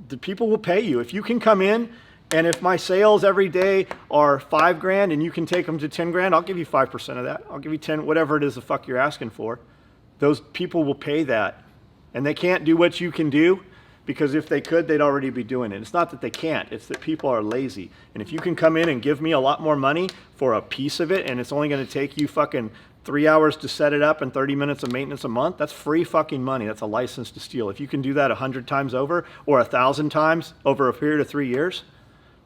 The people will pay you. If you can come in and if my sales every day are $5,000 and you can take them to $10,000, I'll give you 5% of that. I'll give you 10, whatever it is the fuck you're asking for. Those people will pay that. And they can't do what you can do because if they could, they'd already be doing it. It's not that they can't, it's that people are lazy. And if you can come in and give me a lot more money for a piece of it and it's only going to take you fucking 3 hours to set it up and 30 minutes of maintenance a month, that's free fucking money. That's a license to steal. If you can do that 100 times over or 1,000 times over a period of 3 years,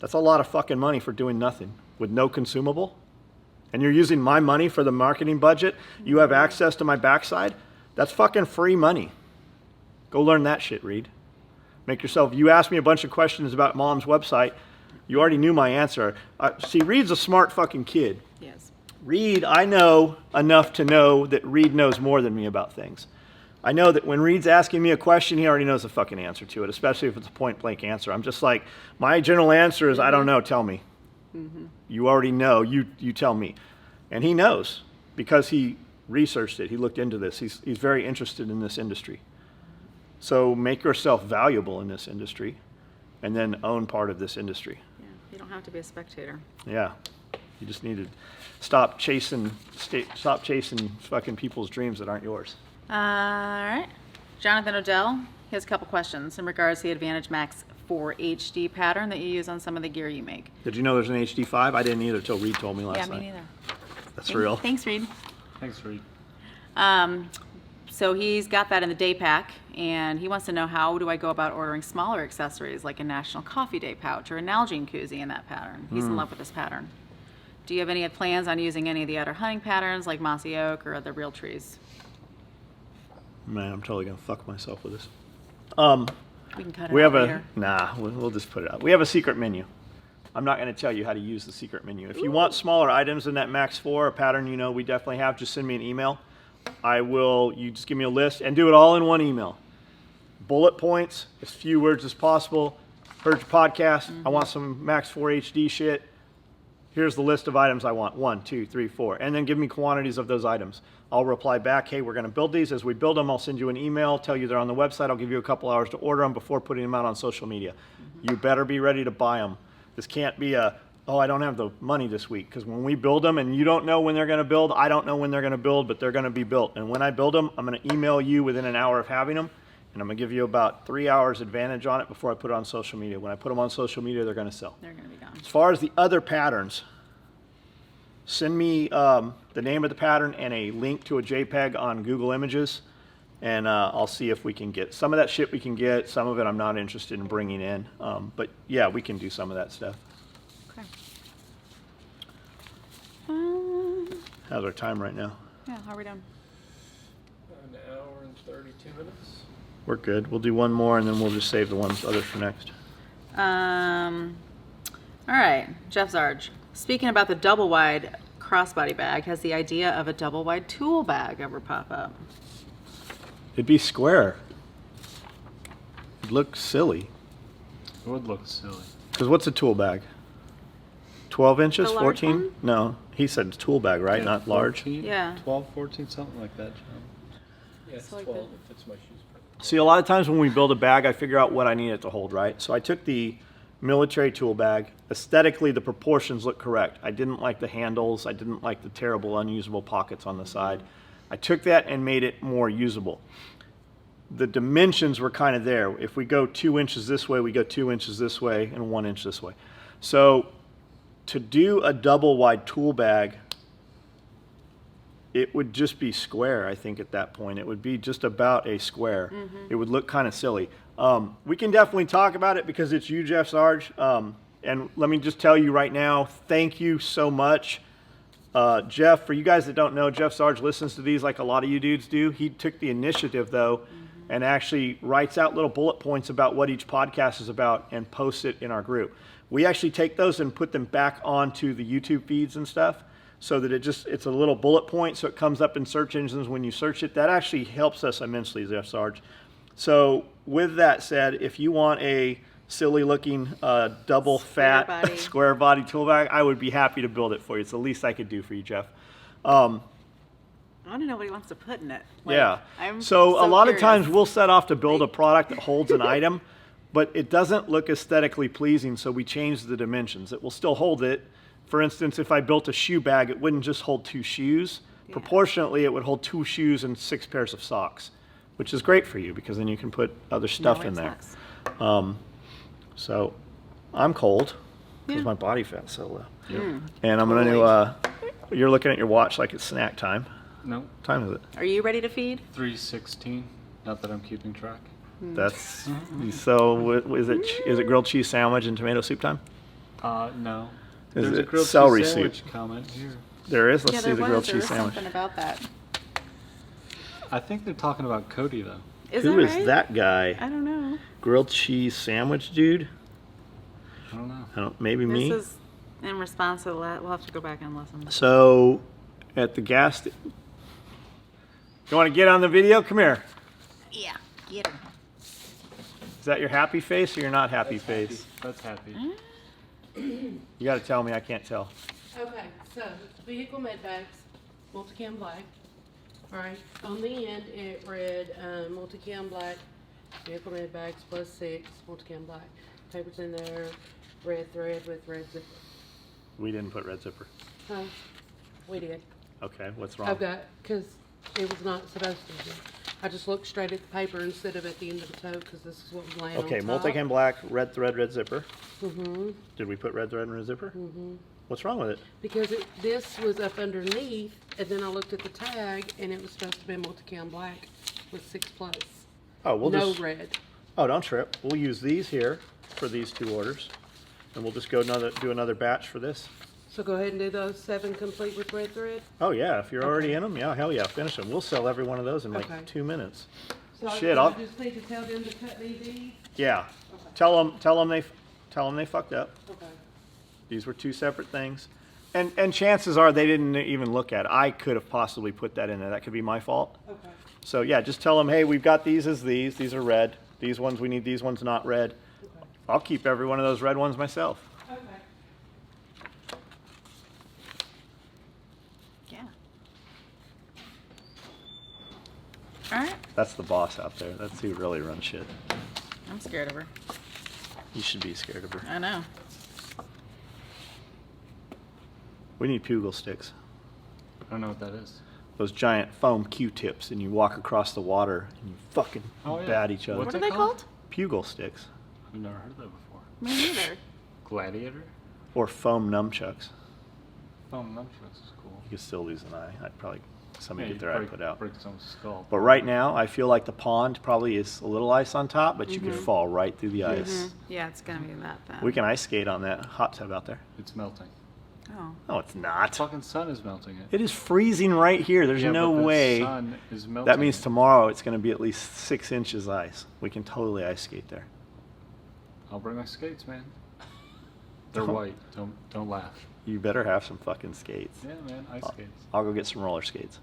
that's a lot of fucking money for doing nothing with no consumable. And you're using my money for the marketing budget. You have access to my backside. That's fucking free money. Go learn that shit, Reed. Make yourself, you asked me a bunch of questions about Mom's website. You already knew my answer. See, Reed's a smart fucking kid.
Yes.
Reed, I know enough to know that Reed knows more than me about things. I know that when Reed's asking me a question, he already knows the fucking answer to it, especially if it's a point blank answer. I'm just like, my general answer is, I don't know, tell me. You already know, you tell me. And he knows because he researched it. He looked into this. He's very interested in this industry. So make yourself valuable in this industry and then own part of this industry.
Yeah, you don't have to be a spectator.
Yeah. You just need to stop chasing fucking people's dreams that aren't yours.
All right. Jonathan Odell, he has a couple questions in regards to the Advantage Max 4 HD pattern that you use on some of the gear you make.
Did you know there's an HD5? I didn't either until Reed told me last night.
Yeah, me neither.
That's real.
Thanks, Reed.
Thanks, Reed.
So he's got that in the day pack, and he wants to know how do I go about ordering smaller accessories like a National Coffee Day pouch or a Nalgene koozie in that pattern. He's in love with this pattern. Do you have any plans on using any of the other hunting patterns like mossy oak or other real trees?
Man, I'm totally gonna fuck myself with this.
We can cut it
We
out
have
later.
we'll just put it out. We have a secret menu. I'm not going to tell you how to use the secret menu. If you want smaller items in that Max 4, a pattern you know we definitely have, just send me an email. You just give me a list and do it all in one email. Bullet points, as few words as possible. Heard your podcast. I want some Max 4 HD shit. Here's the list of items I want, 1, 2, 3, 4, and then give me quantities of those items. I'll reply back, hey, we're gonna build these. As we build them, I'll send you an email, tell you they're on the website. I'll give you a couple hours to order them before putting them out on social media. You better be ready to buy them. This can't be a, oh, I don't have the money this week, because when we build them and you don't know when they're gonna build, I don't know when they're gonna build, but they're gonna be built. And when I build them, I'm gonna email you within an hour of having them, and I'm gonna give you about 3 hours advantage on it before I put it on social media. When I put them on social media, they're gonna sell.
They're gonna be gone.
As far as the other patterns, send me the name of the pattern and a link to a JPEG on Google Images, and I'll see if we can get some of that shit. We can get some of it. I'm not interested in bringing in, but yeah, we can do some of that stuff.
Okay.
How's our time right now?
Yeah, how are we doing?
An hour and 32 minutes.
We're good. We'll do one more, and then we'll just save the ones others for next.
All right, Jeff Zarge. Speaking about the double wide crossbody bag, has the idea of a double wide tool bag ever pop up?
It'd be square. It'd look silly.
It would look silly.
Because what's a tool bag? 12 inches?
The large
14?
one?
No, he said tool bag, right?
Yeah,
Not large.
14,
Yeah.
12, 14, something like that, John.
Yeah, it's
like
12
that.
if it's my shoes.
See, a lot of times when we build a bag, I figure out what I need it to hold, right? So I took the military tool bag. Aesthetically, the proportions look correct. I didn't like the handles. I didn't like the terrible, unusable pockets on the side. I took that and made it more usable. The dimensions were kind of there. If we go 2 inches this way, we go 2 inches this way, and 1 inch this way. So to do a double wide tool bag, it would just be square, I think, at that point. It would be just about a square. It would look kind of silly. We can definitely talk about it because it's you, Jeff Sarge. And let me just tell you right now, thank you so much. Jeff, for you guys that don't know, Jeff Sarge listens to these like a lot of you dudes do. He took the initiative, though, and actually writes out little bullet points about what each podcast is about and posts it in our group. We actually take those and put them back onto the YouTube feeds and stuff, so that it's a little bullet point, so it comes up in search engines when you search it. That actually helps us immensely, Jeff Sarge. So with that said, if you want a silly looking double
Square
fat
body.
square body tool bag, I would be happy to build it for you. It's the least I could do for you, Jeff.
I want to know what he wants to put in it. Like,
Yeah.
I'm
So a lot of
curious.
times we'll set off to build a product that holds an item, but it doesn't look aesthetically pleasing, so we change the dimensions. It will still hold it. For instance, if I built a shoe bag, it wouldn't just hold 2 shoes.
Yeah.
Proportionately, it would hold 2 shoes and 6 pairs of socks, which is great for you because then you can put other stuff
No,
in
it
there.
sucks.
So I'm cold because
Yeah.
my body fat's so low.
Mm.
And I'm going to, you're looking at your watch like it's snack time.
No,
What time is it?
Are you ready to feed?
3:16. Not that I'm keeping track.
That's, so is it grilled cheese sandwich and tomato soup time?
No.
Is
There's a
it
grilled
celery
cheese
soup?
sandwich comment here.
There is. Let's
Yeah,
see
there
the grilled
was. There
cheese
was
sandwich.
something about that.
I think they're talking about Cody though.
Is
Who
that
is
right?
that guy?
I don't know.
Grilled cheese sandwich dude?
I don't know.
Maybe me.
This is in response to the last. We'll have to go back and listen.
So, at the gas. You want to get on the video? Come here.
Yeah, get him.
Is that your happy face or your not happy face?
That's happy.
You got to tell me. I can't tell.
Okay, so vehicle med bags, multicam black. All right, on the end it read multicam black, vehicle med bags plus 6, multicam black. Papers in there, red thread with red zipper.
We didn't put red zipper.
Huh? We did.
Okay, what's wrong?
I've got, because it was not supposed to be. I just looked straight at the paper instead of at the end of the tote because this is what was laying
Okay,
on top.
multicam black, red thread, red zipper.
Mm-hmm.
Did we put red thread and red zipper?
Mm-hmm.
What's wrong with it?
Because this was up underneath, and then I looked at the tag, and it was supposed to be multicam black with 6 plus.
Oh, we'll
No
just.
red.
Oh, don't trip. We'll use these here for these 2 orders, and we'll just go do another batch for this.
So go ahead and do those 7 complete with red thread.
Oh yeah, if you're already in them, yeah, hell yeah, finish them. We'll sell every one of those in like
Okay.
2 minutes.
So
Shit,
I
I'll.
just need to tell them to cut these in?
Yeah,
Okay.
tell them they fucked up.
Okay.
These were 2 separate things, and chances are they didn't even look at it. I could have possibly put that in there. That could be my fault.
Okay.
So yeah, just tell them, hey, we've got these as these. These are red. These ones we need. These ones not red.
Okay.
I'll keep every one of those red ones myself.
Okay.
That's the boss out there. That's who really runs shit.
I'm scared of her.
You should be scared of her.
I know.
We need pugil sticks.
I don't know what that is.
Those giant foam Q-tips, and you walk across the water and you fucking bat each other.
What's
What
it
are they called?
Pugil sticks.
I've never heard of that before.
Me neither.
Gladiator?
Or foam nunchucks.
Foam nunchucks is cool.
You could still lose an eye. I'd probably, somebody
Yeah,
get
you
their eye
break,
put out.
break someone's skull.
But right now, I feel like the pond probably is a little ice on top, but you could fall right through the ice.
Yeah, it's gonna be that bad.
We can ice skate on that hot tub out there.
It's melting.
Oh.
No, it's not.
The fucking sun is melting it.
It is freezing right here. There's
Yeah,
no
but the
way.
sun is melting
That means
it.
tomorrow it's going to be at least 6 inches ice. We can totally ice skate there.
I'll bring my skates, man. They're
Don't-
white. Don't laugh.
You better have some fucking skates.
Yeah, man, ice skates.
I'll go get some roller skates.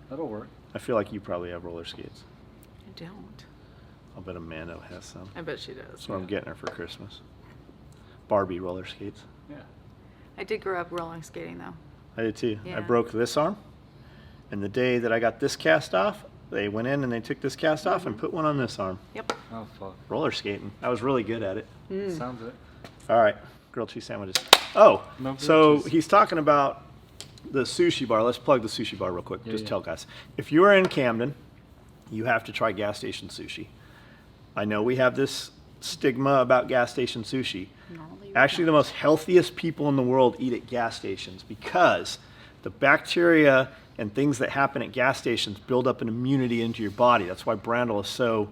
That'll work.
I feel like you probably have roller skates.
I don't.
I'll bet Amanda has some.
I bet she does.
That's what I'm
Yeah.
getting her for Christmas. Barbie roller skates.
Yeah.
I did grow up rolling skating though.
I did too. I
Yeah.
broke this arm, and the day that I got this cast off, they went in and they took this cast off and put one on this arm.
Yep.
Oh, fuck.
Roller skating. I was really good at it.
Sounds it.
All right, grilled cheese sandwiches. Oh,
No grilled
so
cheese.
he's talking about the sushi bar. Let's plug the sushi bar real quick.
Yeah,
Just
yeah.
tell guys. If you are in Camden, you have to try gas station sushi. I know we have this stigma about gas station sushi.
Normally we
Actually, the
don't.
most healthiest people in the world eat at gas stations because the bacteria and things that happen at gas stations build up an immunity into your body. That's why Brandel is so.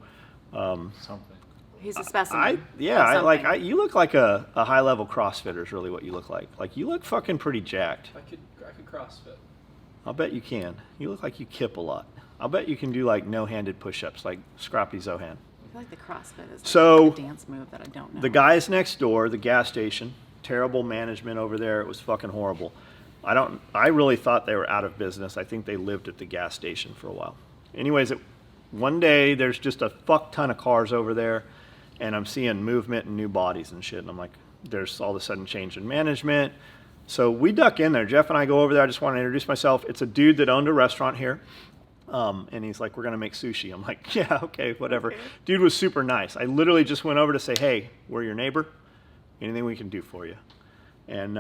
Something.
He's a specimen.
You look like a high level CrossFitter is really what you look like. Like you look fucking pretty jacked.
I could CrossFit.
I'll bet you can. You look like you kip a lot. I'll bet you can do like no-handed push-ups like Scrappy Zohan.
I feel like the CrossFit is
So,
like a dance move that I don't know.
The guys next door, the gas station, terrible management over there. It was fucking horrible. I really thought they were out of business. I think they lived at the gas station for a while. Anyways, one day there's just a fuck ton of cars over there, and I'm seeing movement and new bodies and shit. And I'm like, there's all of a sudden change in management. So we duck in there. Jeff and I go over there. I just want to introduce myself. It's a dude that owned a restaurant here. And he's like, we're going to make sushi. I'm like, yeah, okay, whatever.
Okay.
Dude was super nice. I literally just went over to say, hey, we're your neighbor. Anything we can do for you? And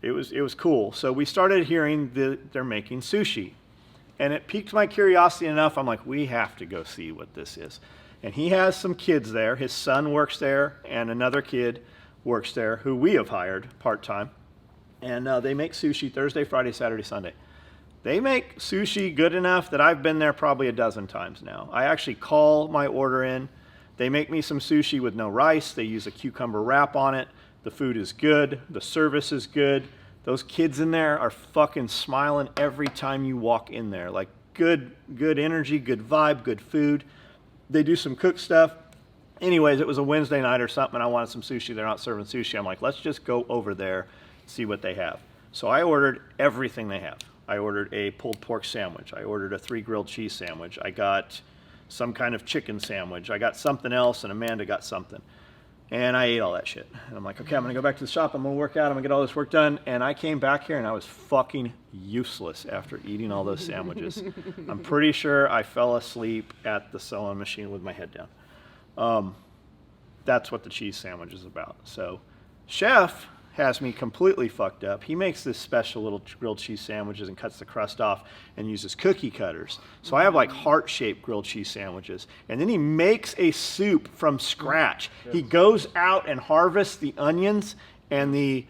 it was cool. So we started hearing that they're making sushi. And it piqued my curiosity enough. I'm like, we have to go see what this is. And he has some kids there. His son works there, and another kid works there who we have hired part-time. And they make sushi Thursday, Friday, Saturday, Sunday. They make sushi good enough that I've been there probably a dozen times now. I actually call my order in. They make me some sushi with no rice. They use a cucumber wrap on it. The food is good. The service is good. Those kids in there are fucking smiling every time you walk in there. Like good energy, good vibe, good food. They do some cook stuff. Anyways, it was a Wednesday night or something, and I wanted some sushi. They're not serving sushi. I'm like, let's just go over there, see what they have. So I ordered everything they have. I ordered a pulled pork sandwich. I ordered a 3 grilled cheese sandwich. I got some kind of chicken sandwich. I got something else, and Amanda got something. And I ate all that shit. And I'm like, okay, I'm going to go back to the shop. I'm going to work out. I'm going to get all this work done. And I came back here, and I was fucking useless after eating all those sandwiches. I'm pretty sure I fell asleep at the sewing machine with my head down. That's what the cheese sandwich is about. So Chef has me completely fucked up. He makes this special little grilled cheese sandwiches and cuts the crust off and uses cookie cutters. So I have like heart-shaped grilled cheese sandwiches. And then he makes a soup from scratch. He goes out and harvests the onions and the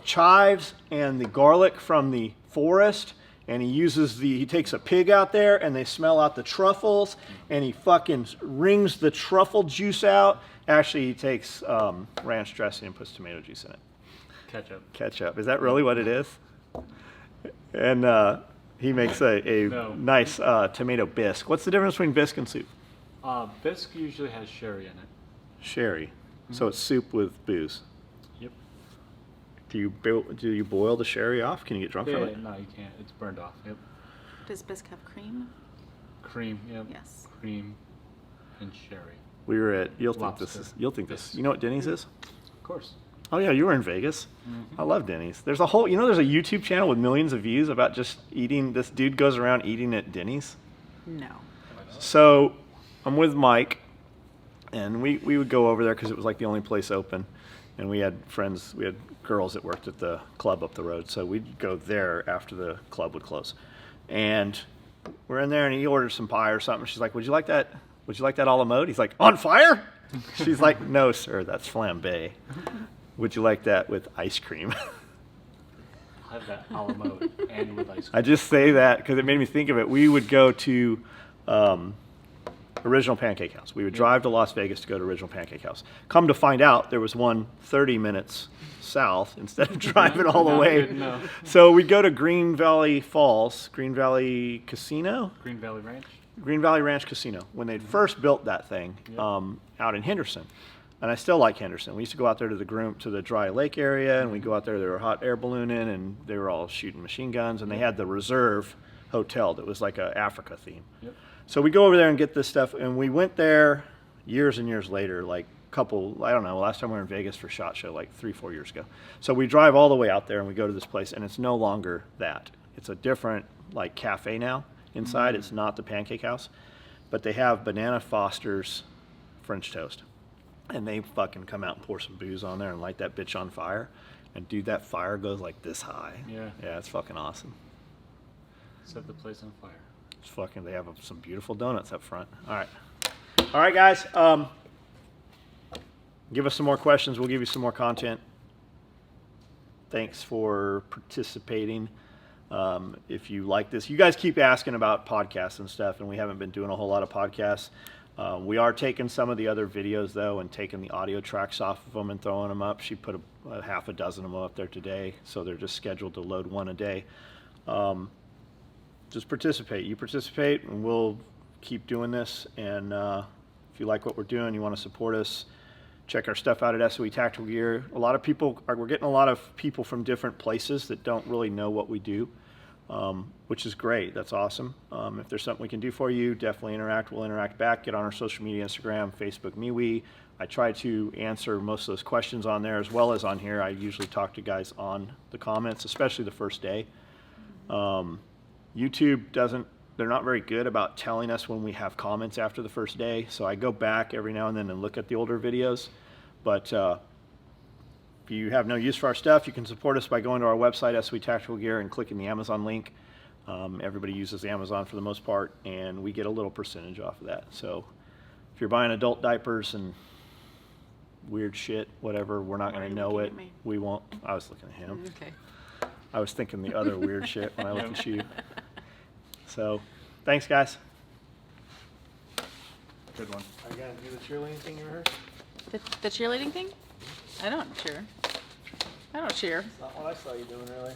chives and the garlic from the forest, and he takes a pig out there and they smell out the truffles, and he fucking wrings the truffle juice out. Actually, he takes ranch dressing and puts tomato juice in it. Ketchup. Is that really what it is? And he makes a
No.
nice tomato bisque. What's the difference between bisque and soup?
Bisque usually has sherry in it.
Sherry. So it's soup with booze.
Yep.
Do you boil the sherry off? Can you get drunk
Yeah,
from it?
no, you can't. It's burned off. Yep.
Does bisque have cream?
Cream. Yep.
Yes.
Cream and sherry.
We were at. You'll think
Lobster.
this. You know what Denny's is?
Of course.
Oh yeah, you were in Vegas. I love Denny's. There's a YouTube channel with millions of views about just eating. This dude goes around eating at Denny's.
No.
So I'm with Mike, and we would go over there because it was like the only place open. And we had friends, we had girls that worked at the club up the road. So we'd go there after the club would close. And we're in there, and he orders some pie or something. She's like, would you like that? Would you like that a la mode? He's like, on fire? She's like, no, sir, that's flambe. Would you like that with ice cream?
I'll have that a la mode and with ice cream.
I just say that because it made me think of it. We would go to Original Pancake House. We would drive to Las Vegas to go to Original Pancake House. Come to find out, there was one 30 minutes south instead of driving all the way.
Good, no.
So we'd go to Green Valley Falls, Green Valley Casino?
Green Valley Ranch.
Green Valley Ranch Casino, when they'd first built that thing out in Henderson. And I still like Henderson. We used to go out there to the dry lake area, and we'd go out there, they were hot air ballooning, and they were all shooting machine guns, and they had the reserve hotel that was like a Africa theme.
Yep.
So we go over there and get this stuff, and we went there years and years later, like I don't know, last time we were in Vegas for SHOT Show, like 3-4 years ago. So we drive all the way out there, and we go to this place, and it's no longer that. It's a different, like, cafe now inside. It's not the Pancake House, but they have Banana Foster's French toast. And they fucking come out and pour some booze on there and light that bitch on fire. And dude, that fire goes like this high.
Yeah.
Yeah, it's fucking awesome.
Set the place on fire.
It's fucking, they have some beautiful donuts up front. All right. All right, guys. Give us some more questions. We'll give you some more content. Thanks for participating. If you like this, you guys keep asking about podcasts and stuff, and we haven't been doing a whole lot of podcasts. We are taking some of the other videos, though, and taking the audio tracks off of them and throwing them up. She put a half a dozen of them up there today, so they're just scheduled to load one a day. Just participate. You participate, and we'll keep doing this. And if you like what we're doing, you want to support us, check our stuff out at SOE Tactical Gear. We're getting a lot of people from different places that don't really know what we do. Which is great. That's awesome. If there's something we can do for you, definitely interact. We'll interact back. Get on our social media, Instagram, Facebook, MeWe. I try to answer most of those questions on there as well as on here. I usually talk to guys on the comments, especially the first day. YouTube they're not very good about telling us when we have comments after the first day. So I go back every now and then and look at the older videos. But if you have no use for our stuff, you can support us by going to our website, SOE Tactical Gear, and clicking the Amazon link. Everybody uses Amazon for the most part, and we get a little percentage off of that. So if you're buying adult diapers and weird shit, whatever, we're not going to know it. We won't. I was looking at him.
Okay.
I was thinking the other weird shit when I looked at you. So thanks, guys.
Good one.
Are you going to do the cheerleading thing you rehearsed?
The cheerleading thing? I don't cheer. I don't cheer.
That's not what I saw you doing earlier.